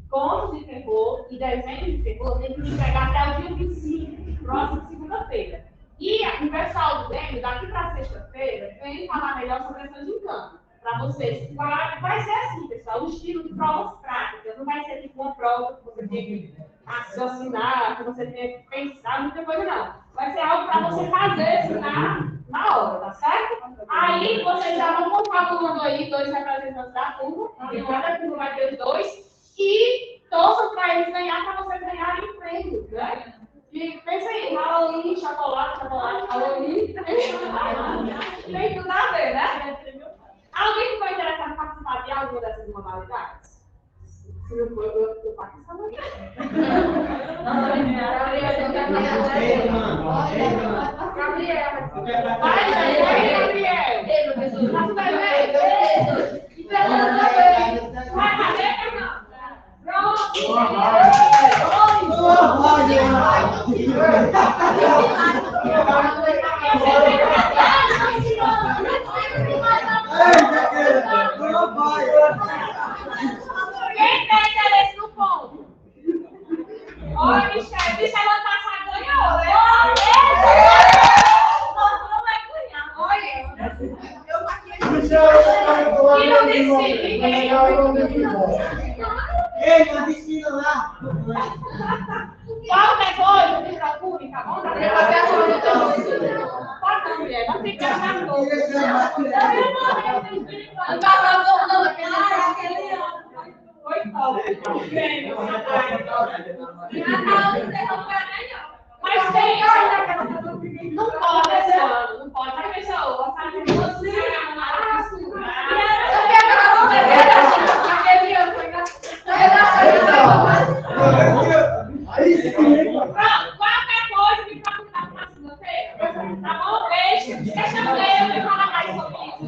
contos de terror e desenhos de terror tem que entregar até o dia 25, próxima segunda-feira. E o pessoal do Grêmio, daqui para sexta-feira, vem falar melhor sobre essa gincana. Para vocês. Vai ser assim, pessoal, o estilo de provas práticas. Não vai ser tipo uma prova que você tem que raciocinar, que você tem que pensar, muita coisa não. Vai ser algo para você fazer assim, na hora, tá certo? Aí vocês já vão confabulando aí 2 representantes da turma. E cada turma vai ter 2. E torçam para eles ganhar, para vocês ganharem o prêmio, né? E pensa aí, Halloween, chocolate, Halloween. Tem tudo a ver, né? Alguém que foi interessado em participar de alguma dessas modalidades? Se não for, eu participo aqui. Gabriel. Vai, Gabriel. Vai fazer, não? Quem tem interesse no ponto? Olha, Michel, Michel Lantassar ganhou. Não vai ganhar. Olha. E não decide, ninguém. Ei, não desfila lá. Qualquer coisa, me procure, tá bom? Qualquer coisa, pode, mulher, não tem que achar mas tem, não pode esse ano, não pode. A pessoa, qualquer coisa me procura na segunda-feira, tá bom? Beijo. Deixa eu ver, eu vou falar mais sobre isso.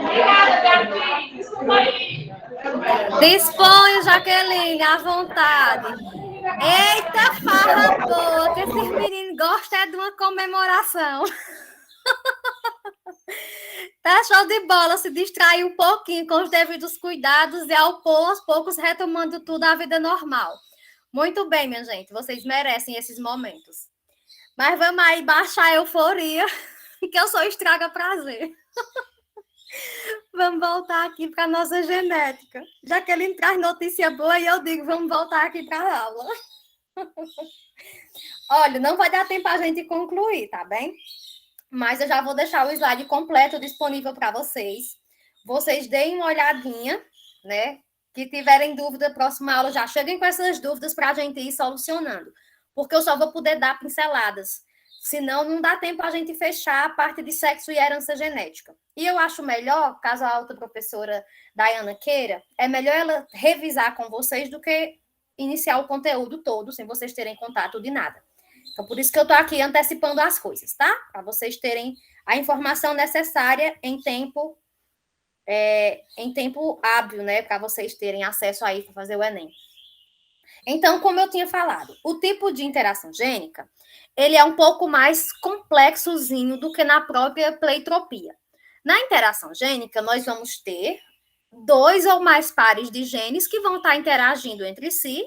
Obrigada, Beatriz. Desculpa aí. Disponha, Jaqueline, à vontade. Eita, farra boa, que esses meninos gostam é de uma comemoração. Tá show de bola, se distrair um pouquinho com os devidos cuidados e aos poucos retomando tudo à vida normal. Muito bem, minha gente, vocês merecem esses momentos. Mas vamos aí baixar a euforia, que eu sou estraga prazer. Vamos voltar aqui para a nossa genética. Já que ele traz notícia boa, e eu digo, vamos voltar aqui para a aula. Olha, não vai dar tempo a gente concluir, tá bem? Mas eu já vou deixar o slide completo disponível para vocês. Vocês deem uma olhadinha, né? Que tiverem dúvida, próxima aula, já cheguem com essas dúvidas para a gente ir solucionando. Porque eu só vou poder dar pinceladas. Senão, não dá tempo a gente fechar a parte de sexo e herança genética. E eu acho melhor, caso a outra professora Dayana queira, é melhor ela revisar com vocês do que iniciar o conteúdo todo, sem vocês terem contato de nada. Então, por isso que eu estou aqui antecipando as coisas, tá? Para vocês terem a informação necessária em tempo hábil, né? Para vocês terem acesso aí para fazer o Enem. Então, como eu tinha falado, o tipo de interação gênica, ele é um pouco mais complexozinho do que na própria pleiotropia. Na interação gênica, nós vamos ter 2 ou mais pares de genes que vão estar interagindo entre si,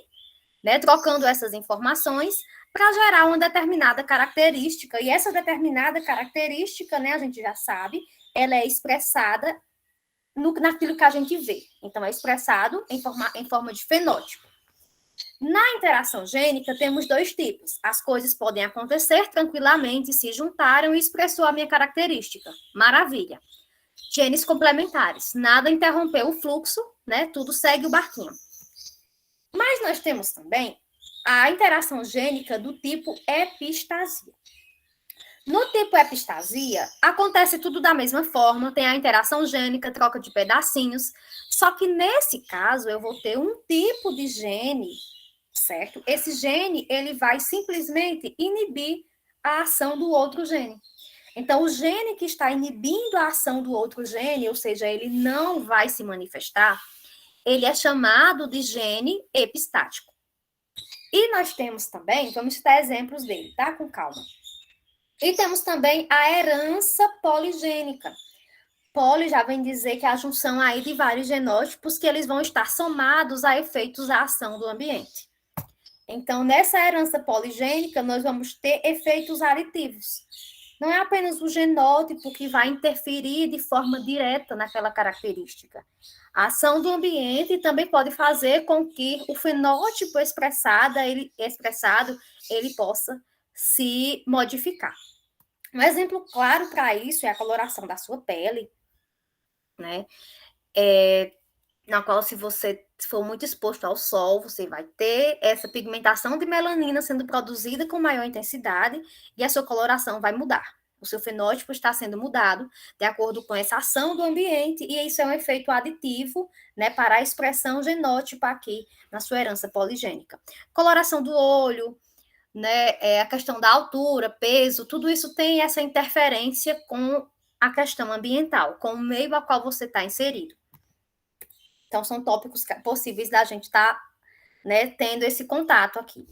né, trocando essas informações para gerar uma determinada característica. E essa determinada característica, né, a gente já sabe, ela é expressada naquilo que a gente vê. Então, é expressado em forma de fenótipo. Na interação gênica, temos 2 tipos. As coisas podem acontecer tranquilamente, se juntaram e expressou a minha característica. Maravilha. Genes complementares. Nada interrompeu o fluxo, né? Tudo segue o barquinho. Mas nós temos também a interação gênica do tipo epistasia. No tipo epistasia, acontece tudo da mesma forma, tem a interação gênica, troca de pedacinhos, só que nesse caso eu vou ter um tipo de gene, certo? Esse gene, ele vai simplesmente inibir a ação do outro gene. Então, o gene que está inibindo a ação do outro gene, ou seja, ele não vai se manifestar, ele é chamado de gene epistático. E nós temos também, vamos citar exemplos dele, tá? Com calma. E temos também a herança poligênica. Poli já vem dizer que é a junção aí de vários genótipos que eles vão estar somados a efeitos da ação do ambiente. Então, nessa herança poligênica, nós vamos ter efeitos aditivos. Não é apenas o genótipo que vai interferir de forma direta naquela característica. A ação do ambiente também pode fazer com que o fenótipo expressado ele possa se modificar. Um exemplo claro para isso é a coloração da sua pele, né? Na qual, se você for muito exposto ao sol, você vai ter essa pigmentação de melanina sendo produzida com maior intensidade e a sua coloração vai mudar. O seu fenótipo está sendo mudado de acordo com essa ação do ambiente e isso é um efeito aditivo, né, para a expressão genótipa aqui na sua herança poligênica. Coloração do olho, né, a questão da altura, peso, tudo isso tem essa interferência com a questão ambiental, com o meio a qual você está inserido. Então, são tópicos possíveis da gente estar, né, tendo esse contato aqui.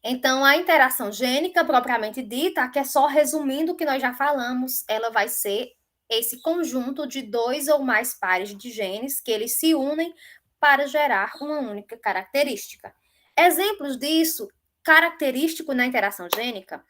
Então, a interação gênica, propriamente dita, que é só resumindo o que nós já falamos, ela vai ser esse conjunto de 2 ou mais pares de genes que eles se unem para gerar uma única característica. Exemplos disso, característico na interação gênica,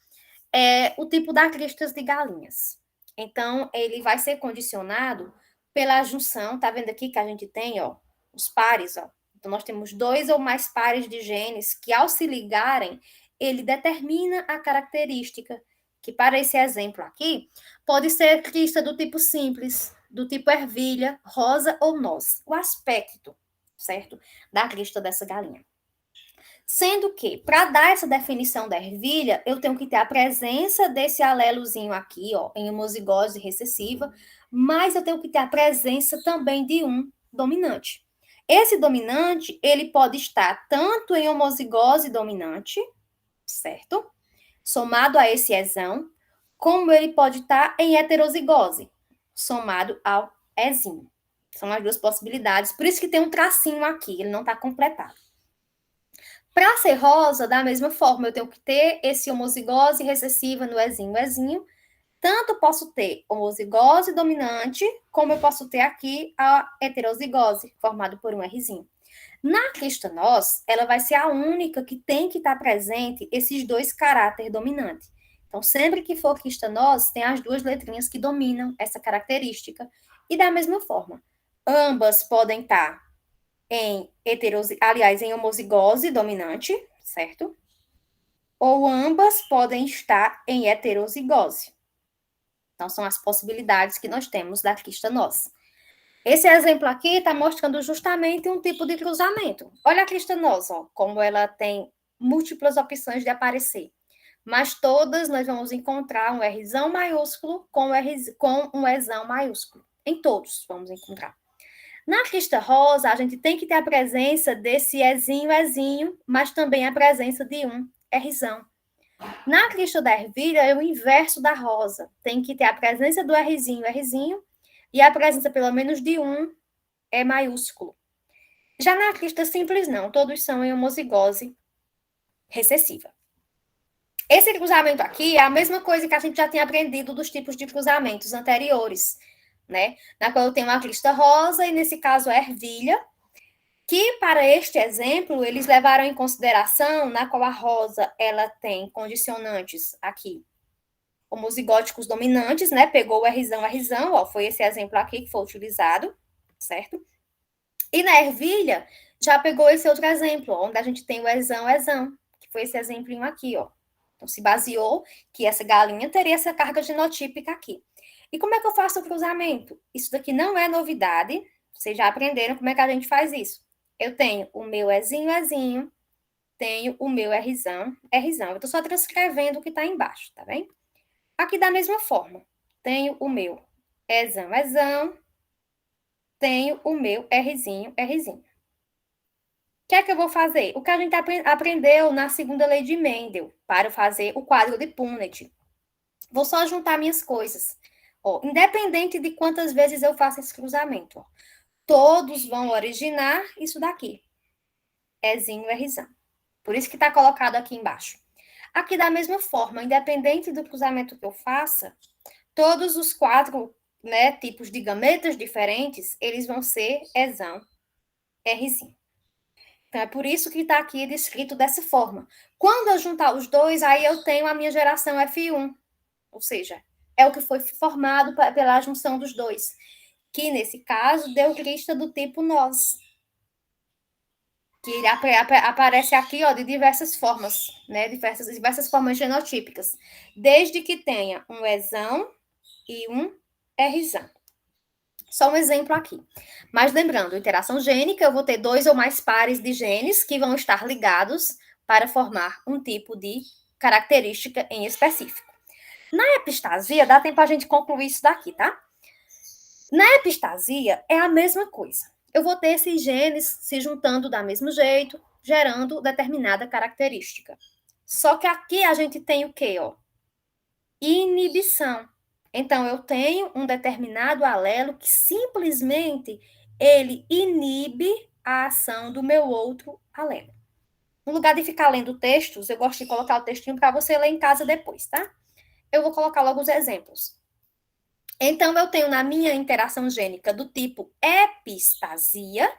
é o tipo da cristas de galinhas. Então, ele vai ser condicionado pela junção, tá vendo aqui que a gente tem, ó, os pares, ó. Então, nós temos 2 ou mais pares de genes que, ao se ligarem, ele determina a característica, que para esse exemplo aqui, pode ser crista do tipo simples, do tipo ervilha, rosa ou noz. O aspecto, certo? Da crista dessa galinha. Sendo que, para dar essa definição da ervilha, eu tenho que ter a presença desse alelozinho aqui, ó, em homozigose recessiva, mas eu tenho que ter a presença também de um dominante. Esse dominante, ele pode estar tanto em homozigose dominante, certo? Somado a esse ezão, como ele pode estar em heterozigose, somado ao ezinho. São as duas possibilidades, por isso que tem um tracinho aqui, ele não está completado. Para ser rosa, da mesma forma, eu tenho que ter esse homozigose recessiva no ezinho. Tanto posso ter homozigose dominante, como eu posso ter aqui a heterozigose, formada por um Rzinho. Na quistanose, ela vai ser a única que tem que estar presente esses 2 caráteres dominantes. Então, sempre que for quistanose, tem as 2 letrinhas que dominam essa característica. E da mesma forma, ambas podem estar em em homozigose dominante, certo? Ou ambas podem estar em heterozigose. Então, são as possibilidades que nós temos da quistanose. Esse exemplo aqui está mostrando justamente um tipo de cruzamento. Olha a quistanose, ó, como ela tem múltiplas opções de aparecer. Mas todas nós vamos encontrar um Rzão maiúsculo com um Ezão maiúsculo. Em todos vamos encontrar. Na quista rosa, a gente tem que ter a presença desse ezinho, mas também a presença de um Rzão. Na crista da ervilha, é o inverso da rosa. Tem que ter a presença do Rzinho, e a presença pelo menos de um é maiúsculo. Já na crista simples, não. Todos são em homozigose recessiva. Esse cruzamento aqui é a mesma coisa que a gente já tinha aprendido dos tipos de cruzamentos anteriores, né? Na qual eu tenho a crista rosa, e nesse caso a ervilha, que para este exemplo, eles levaram em consideração, na qual a rosa, ela tem condicionantes aqui, homozigóticos dominantes, né? Pegou o Rzão, ó, foi esse exemplo aqui que foi utilizado, certo? E na ervilha, já pegou esse outro exemplo, onde a gente tem o Ezão, que foi esse exemplinho aqui, ó. Então, se baseou que essa galinha teria essa carga genotípica aqui. E como é que eu faço o cruzamento? Isso daqui não é novidade, vocês já aprenderam como é que a gente faz isso. Eu tenho o meu Ezinho, tenho o meu Rzão. Eu estou só transcrevendo o que está embaixo, tá bem? Aqui da mesma forma, tenho o meu Ezão, tenho o meu Rzinho. O que é que eu vou fazer? O que a gente aprendeu na segunda lei de Mendel, para fazer o quadro de Punnett. Vou só juntar minhas coisas. Ó, independente de quantas vezes eu faço esse cruzamento, ó, todos vão originar isso daqui. Ezinho, Rzão. Por isso que está colocado aqui embaixo. Aqui da mesma forma, independente do cruzamento que eu faça, todos os 4 né, tipos de gametas diferentes, eles vão ser exão, Rzinho. Então, é por isso que está aqui descrito dessa forma. Quando eu juntar os dois, aí eu tenho a minha geração F1, ou seja, é o que foi formado pela junção dos dois, que nesse caso deu crista do tipo nós, que aparece aqui, ó, de diversas formas, né, diversas formas genotípicas, desde que tenha um Ezão e um Rzão. Só um exemplo aqui. Mas lembrando, interação gênica, eu vou ter 2 ou mais pares de genes que vão estar ligados para formar um tipo de característica em específico. Na epistasia, dá tempo a gente concluir isso daqui, tá? Na epistasia, é a mesma coisa. Eu vou ter esses genes se juntando do mesmo jeito, gerando determinada característica. Só que aqui a gente tem o quê, ó? Inibição. Então, eu tenho um determinado alelo que simplesmente ele inibe a ação do meu outro alelo. No lugar de ficar lendo textos, eu gosto de colocar o textinho para você ler em casa depois, tá? Eu vou colocar logo os exemplos. Então, eu tenho na minha interação gênica do tipo epistasia,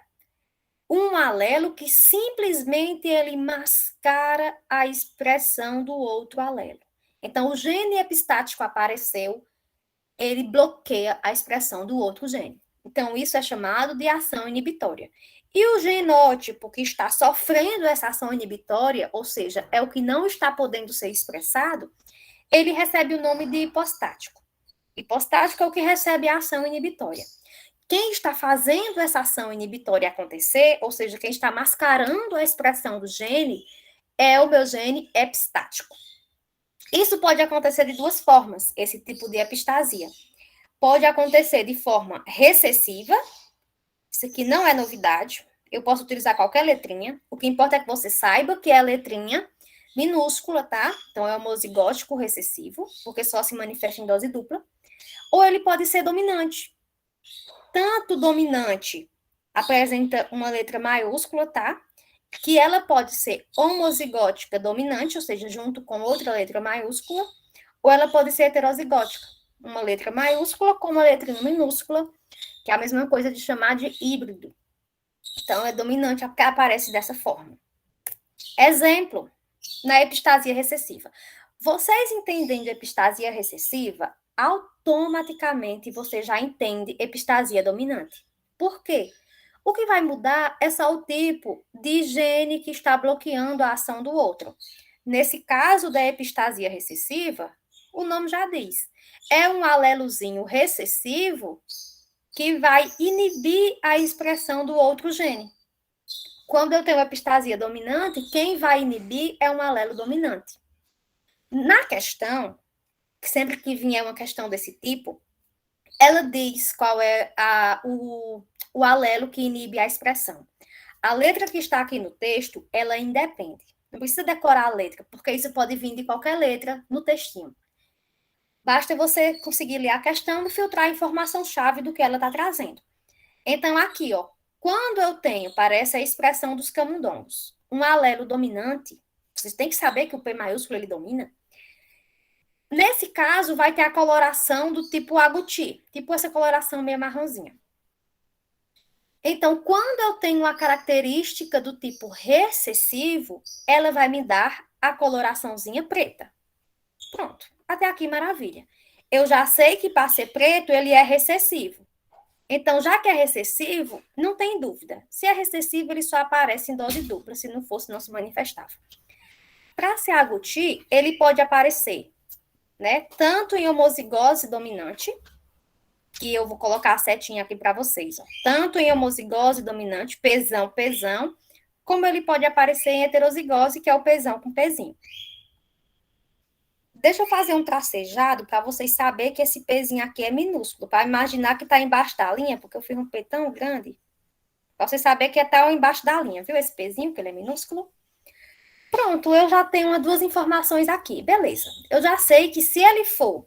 um alelo que simplesmente ele mascara a expressão do outro alelo. Então, o gene epistático apareceu, ele bloqueia a expressão do outro gene. Então, isso é chamado de ação inibitória. E o genótipo que está sofrendo essa ação inibitória, ou seja, é o que não está podendo ser expressado, ele recebe o nome de hipostático. Hipostático é o que recebe a ação inibitória. Quem está fazendo essa ação inibitória acontecer, ou seja, quem está mascarando a expressão do gene, é o meu gene epistático. Isso pode acontecer de 2 formas, esse tipo de epistasia. Pode acontecer de forma recessiva, isso aqui não é novidade, eu posso utilizar qualquer letrinha, o que importa é que você saiba que é a letrinha minúscula, tá? Então, é homozigótico recessivo, porque só se manifesta em dose dupla. Ou ele pode ser dominante. Tanto dominante apresenta uma letra maiúscula, tá? Que ela pode ser homozigótica dominante, ou seja, junto com outra letra maiúscula, ou ela pode ser heterozigótica, uma letra maiúscula com uma letra minúscula, que é a mesma coisa de chamar de híbrido. Então, é dominante porque aparece dessa forma. Exemplo, na epistasia recessiva. Vocês entendem de epistasia recessiva, automaticamente você já entende epistasia dominante. Por quê? O que vai mudar é só o tipo de gene que está bloqueando a ação do outro. Nesse caso da epistasia recessiva, o nome já diz. É um alelozinho recessivo que vai inibir a expressão do outro gene. Quando eu tenho epistasia dominante, quem vai inibir é um alelo dominante. Na questão, sempre que vier uma questão desse tipo, ela diz qual é o alelo que inibe a expressão. A letra que está aqui no texto, ela independe. Não precisa decorar a letra, porque isso pode vir de qualquer letra no textinho. Basta você conseguir ler a questão e filtrar a informação-chave do que ela está trazendo. Então, aqui, ó, quando eu tenho, para essa expressão dos camundongos, um alelo dominante, vocês têm que saber que o P maiúsculo ele domina. Nesse caso, vai ter a coloração do tipo agouti, tipo essa coloração meio marronzinha. Então, quando eu tenho uma característica do tipo recessivo, ela vai me dar a coloraçãozinha preta. Pronto, até aqui maravilha. Eu já sei que para ser preto, ele é recessivo. Então, já que é recessivo, não tem dúvida. Se é recessivo, ele só aparece em dose dupla. Se não fosse, não se manifestava. Para ser agouti, ele pode aparecer, né, tanto em homozigose dominante, que eu vou colocar a setinha aqui para vocês, ó, tanto em homozigose dominante, Pzão, como ele pode aparecer em heterozigose, que é o Pzão com Pzinho. Deixa eu fazer um tracejado para vocês saberem que esse Pzinho aqui é minúsculo, para imaginar que está embaixo da linha, porque eu fiz um P tão grande, para vocês saberem que está embaixo da linha, viu? Esse Pzinho, que ele é minúsculo. Pronto, eu já tenho 2 informações aqui, beleza. Eu já sei que se ele for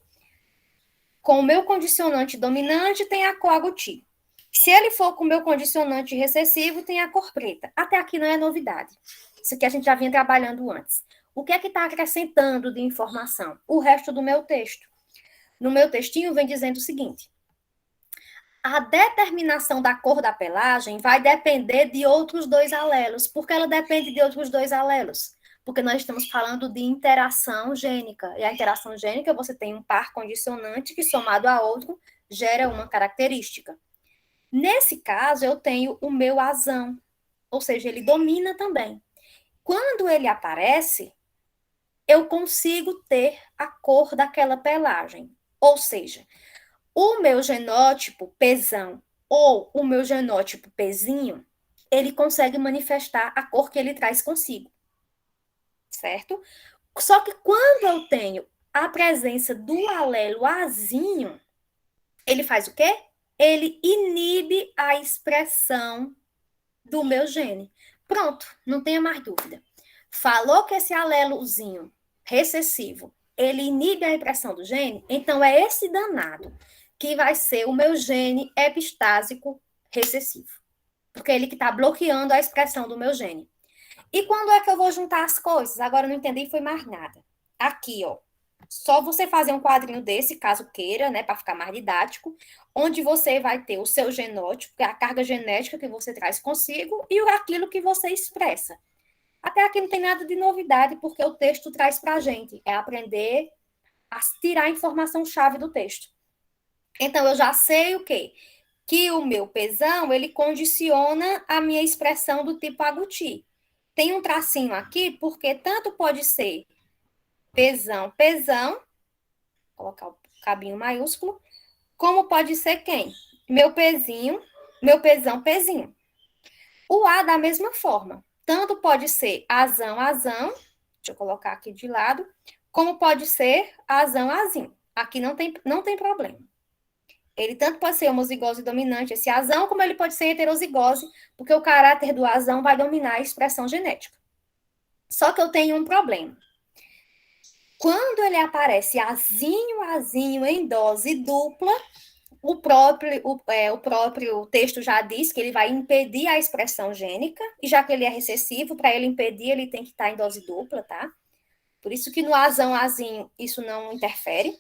com o meu condicionante dominante, tem a cor agouti. Se ele for com o meu condicionante recessivo, tem a cor preta. Até aqui não é novidade. Isso aqui a gente já vinha trabalhando antes. O que é que está acrescentando de informação? O resto do meu texto. No meu textinho vem dizendo o seguinte. a determinação da cor da pelagem vai depender de outros 2 alelos. Por que ela depende de outros 2 alelos? Porque nós estamos falando de interação gênica. E a interação gênica, você tem um par condicionante que, somado a outro, gera uma característica. Nesse caso, eu tenho o meu azão, ou seja, ele domina também. Quando ele aparece, eu consigo ter a cor daquela pelagem. Ou seja, o meu genótipo Pzão ou o meu genótipo Pzinho, ele consegue manifestar a cor que ele traz consigo. Certo? Só que quando eu tenho a presença do alelo Azinho, ele faz o quê? Ele inibe a expressão do meu gene. Pronto, não tenha mais dúvida. Falou que esse alelozinho recessivo, ele inibe a expressão do gene, então é esse danado que vai ser o meu gene epistásico recessivo. Porque é ele que está bloqueando a expressão do meu gene. E quando é que eu vou juntar as coisas? Agora eu não entendi, foi mais nada. Aqui, ó. Só você fazer um quadrinho desse, caso queira, né, para ficar mais didático, onde você vai ter o seu genótipo, que é a carga genética que você traz consigo, e aquilo que você expressa. Até aqui não tem nada de novidade, porque o texto traz para a gente. É aprender a tirar a informação-chave do texto. Então, eu já sei o quê? Que o meu Pzão, ele condiciona a minha expressão do tipo agouti. Tem um tracinho aqui, porque tanto pode ser Pzão, colocar o cabinho maiúsculo, como pode ser quem? Meu Pzão, Pzinho. O A da mesma forma. Tanto pode ser azão, deixa eu colocar aqui de lado, como pode ser azão, azinho. Aqui não tem problema. Ele tanto pode ser homozigose dominante, esse azão, como ele pode ser heterozigose, porque o caráter do azão vai dominar a expressão genética. Só que eu tenho um problema. Quando ele aparece azinho em dose dupla, o próprio texto já diz que ele vai impedir a expressão gênica, e já que ele é recessivo, para ele impedir, ele tem que estar em dose dupla, tá? Por isso que no azinho isso não interfere.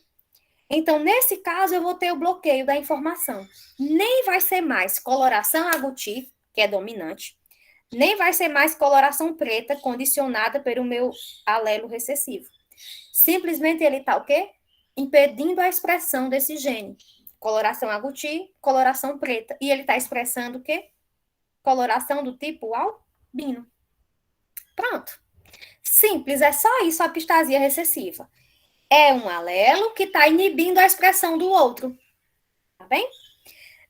Então, nesse caso, eu vou ter o bloqueio da informação. Nem vai ser mais coloração agouti, que é dominante, nem vai ser mais coloração preta condicionada pelo meu alelo recessivo. Simplesmente ele está o quê? Impedindo a expressão desse gene. Coloração agouti, coloração preta. E ele está expressando o quê? Coloração do tipo albino. Pronto. Simples, é só isso a apistasia recessiva. É um alelo que está inibindo a expressão do outro. Tá bem?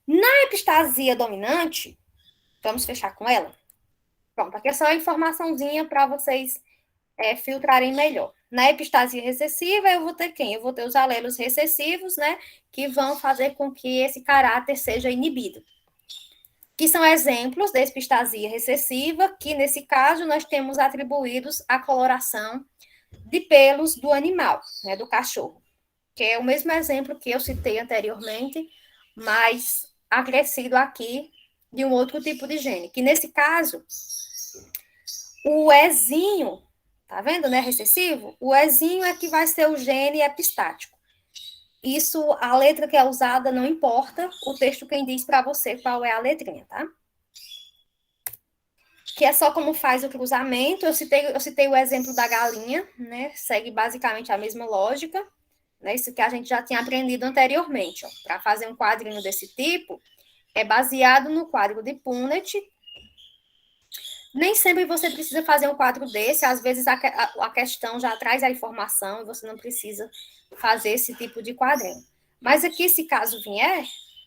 Na epistasia dominante, vamos fechar com ela? Pronto, aqui é só a informaçãozinha para vocês filtrarem melhor. Na epistasia recessiva, eu vou ter quem? Eu vou ter os alelos recessivos, né? Que vão fazer com que esse caráter seja inibido. Que são exemplos da epistasia recessiva, que nesse caso nós temos atribuídos a coloração de pelos do animal, né, do cachorro, que é o mesmo exemplo que eu citei anteriormente, mas acrescido aqui de um outro tipo de gene, que nesse caso, o Ezinho, tá vendo, né, recessivo? O Ezinho é que vai ser o gene epistático. Isso, a letra que é usada não importa, o texto quem diz para você qual é a letrinha, tá? Que é só como faz o cruzamento. Eu citei o exemplo da galinha, né? Segue basicamente a mesma lógica, né? Isso que a gente já tinha aprendido anteriormente. Para fazer um quadrinho desse tipo, é baseado no quadro de Punnett. Nem sempre você precisa fazer um quadro desse, às vezes a questão já traz a informação e você não precisa fazer esse tipo de quadrinho. Mas aqui, se caso vier,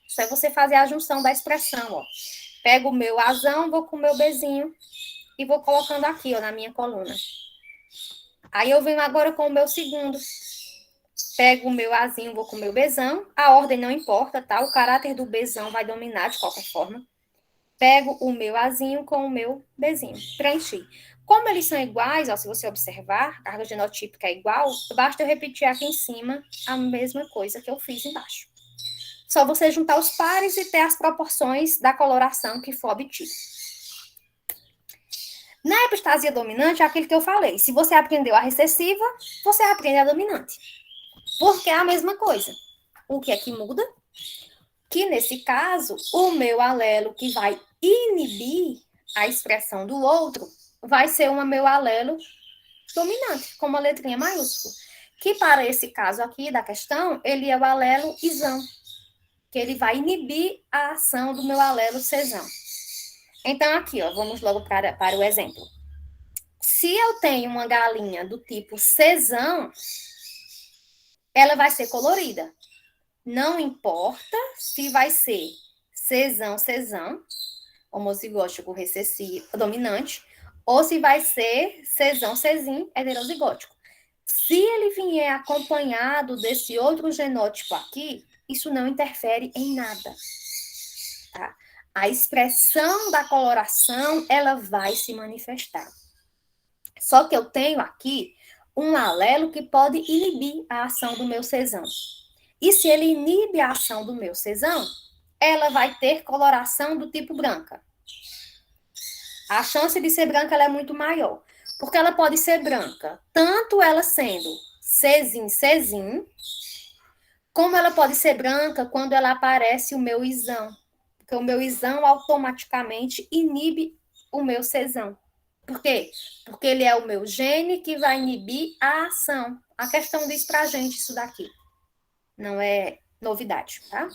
só é você fazer a junção da expressão, ó. Pego o meu azão, vou com o meu bezinho e vou colocando aqui, ó, na minha coluna. Aí eu venho agora com o meu segundo. Pego o meu azinho, vou com o meu bezão. A ordem não importa, tá? O caráter do bezão vai dominar de qualquer forma. Pego o meu azinho com o meu bezinho. Preenchi. Como eles são iguais, ó, se você observar, a carga genotípica é igual, basta eu repetir aqui em cima a mesma coisa que eu fiz embaixo. Só você juntar os pares e ter as proporções da coloração que for obtida. Na epistasia dominante, é aquilo que eu falei. Se você aprendeu a recessiva, você aprende a dominante. Porque é a mesma coisa. O que é que muda? Que, nesse caso, o meu alelo que vai inibir a expressão do outro vai ser um meu alelo dominante, com uma letrinha maiúscula. Que, para esse caso aqui da questão, ele é o alelo isão, que ele vai inibir a ação do meu alelo cesão. Então, aqui, ó, vamos logo para o exemplo. Se eu tenho uma galinha do tipo cesão, ela vai ser colorida. Não importa se vai ser cesão, homozigótico recessivo, dominante, ou se vai ser cesão, cesim, heterozigótico. Se ele vier acompanhado desse outro genótipo aqui, isso não interfere em nada, tá? A expressão da coloração, ela vai se manifestar. Só que eu tenho aqui um alelo que pode inibir a ação do meu cesão. E se ele inibe a ação do meu cesão, ela vai ter coloração do tipo branca. A chance de ser branca ela é muito maior, porque ela pode ser branca, tanto ela sendo cesim, como ela pode ser branca quando ela aparece o meu isão, porque o meu isão automaticamente inibe o meu cesão. Por quê? Porque ele é o meu gene que vai inibir a ação. A questão diz pra gente isso daqui. Não é novidade, tá?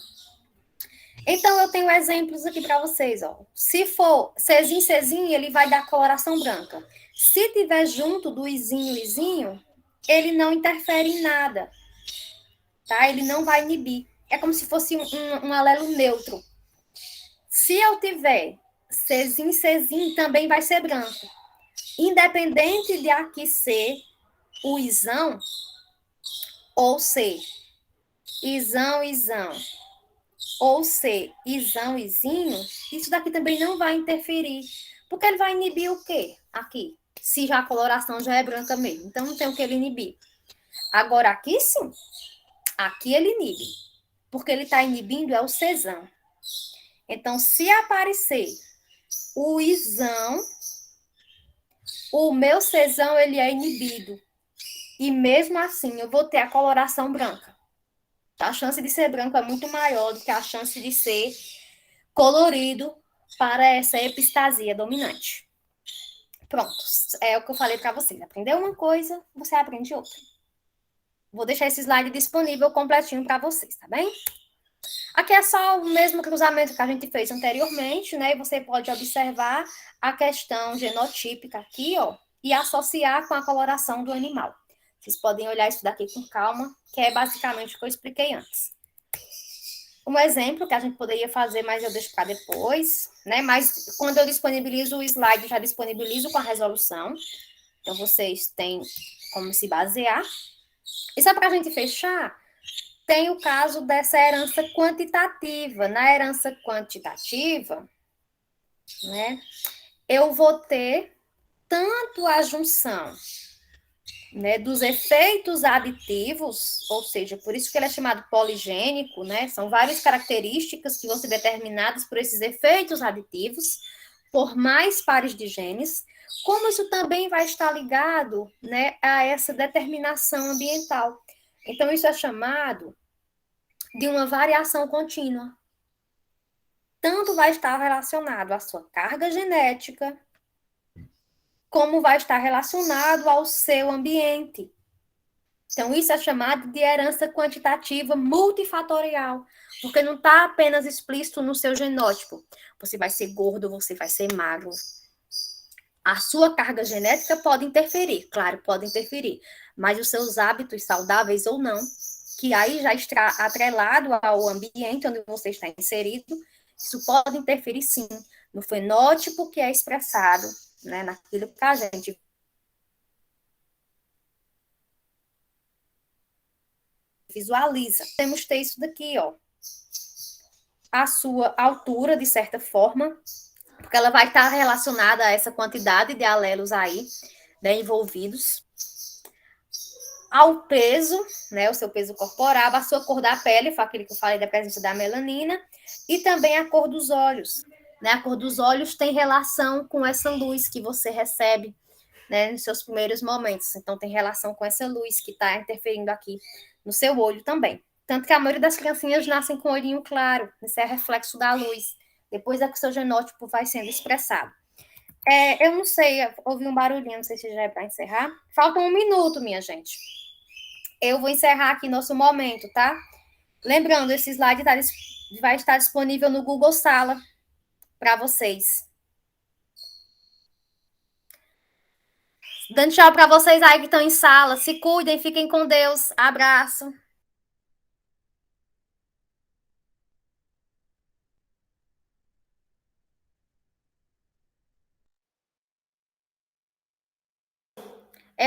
Então, eu tenho exemplos aqui para vocês, ó. Se for cesim, ele vai dar coloração branca. Se tiver junto do isinho, ele não interfere em nada, tá? Ele não vai inibir. É como se fosse um alelo neutro. Se eu tiver cesim, também vai ser branco. Independente de aqui ser o isão, ou ser isão, ou ser isão, isinho, isso daqui também não vai interferir. Porque ele vai inibir o quê? Aqui. Se já a coloração já é branca mesmo. Então, não tem o que ele inibir. Agora, aqui sim. Aqui ele inibe. Porque ele está inibindo é o cesão. Então, se aparecer o isão, o meu cesão, ele é inibido. E mesmo assim, eu vou ter a coloração branca. A chance de ser branco é muito maior do que a chance de ser colorido para essa epistasia dominante. Pronto, é o que eu falei para vocês. Aprendeu uma coisa, você aprende outra. Vou deixar esse slide disponível completinho para vocês, tá bem? Aqui é só o mesmo cruzamento que a gente fez anteriormente, né? E você pode observar a questão genotípica aqui, ó, e associar com a coloração do animal. Vocês podem olhar isso daqui com calma, que é basicamente o que eu expliquei antes. Um exemplo que a gente poderia fazer, mas eu deixo para depois, né? Mas quando eu disponibilizo o slide, eu já disponibilizo com a resolução. Então, vocês têm como se basear. E só para a gente fechar, tem o caso dessa herança quantitativa. Na herança quantitativa, né? Eu vou ter tanto a junção, né, dos efeitos aditivos, ou seja, por isso que ele é chamado poligênico, né? São várias características que vão ser determinadas por esses efeitos aditivos, por mais pares de genes, como isso também vai estar ligado, né, a essa determinação ambiental. Então, isso é chamado de uma variação contínua. Tanto vai estar relacionado à sua carga genética, como vai estar relacionado ao seu ambiente. Então, isso é chamado de herança quantitativa multifatorial, porque não está apenas explícito no seu genótipo. Você vai ser gordo, você vai ser magro. A sua carga genética pode interferir, claro, pode interferir, mas os seus hábitos saudáveis ou não, que aí já está atrelado ao ambiente onde você está inserido, isso pode interferir sim no fenótipo que é expressado, né, naquilo que a gente visualiza. Temos que ter isso daqui, ó. A sua altura, de certa forma, porque ela vai estar relacionada a essa quantidade de alelos aí, né, envolvidos. Ao peso, né, o seu peso corporal, a sua cor da pele, foi aquilo que eu falei da presença da melanina, e também a cor dos olhos. Né? A cor dos olhos tem relação com essa luz que você recebe, né, nos seus primeiros momentos. Então, tem relação com essa luz que está interferindo aqui no seu olho também. Tanto que a maioria das criancinhas nascem com o olhinho claro. Isso é reflexo da luz. Depois é que o seu genótipo vai sendo expressado. Eu não sei, ouvi um barulhinho, não sei se já é para encerrar. Falta 1 minuto, minha gente. Eu vou encerrar aqui nosso momento, tá? Lembrando, esse slide vai estar disponível no Google Sala para vocês. Dando tchau para vocês aí que estão em sala. Se cuidem, fiquem com Deus. Abraço.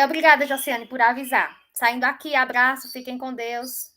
Obrigada, Josiane, por avisar. Saindo aqui, abraço, fiquem com Deus.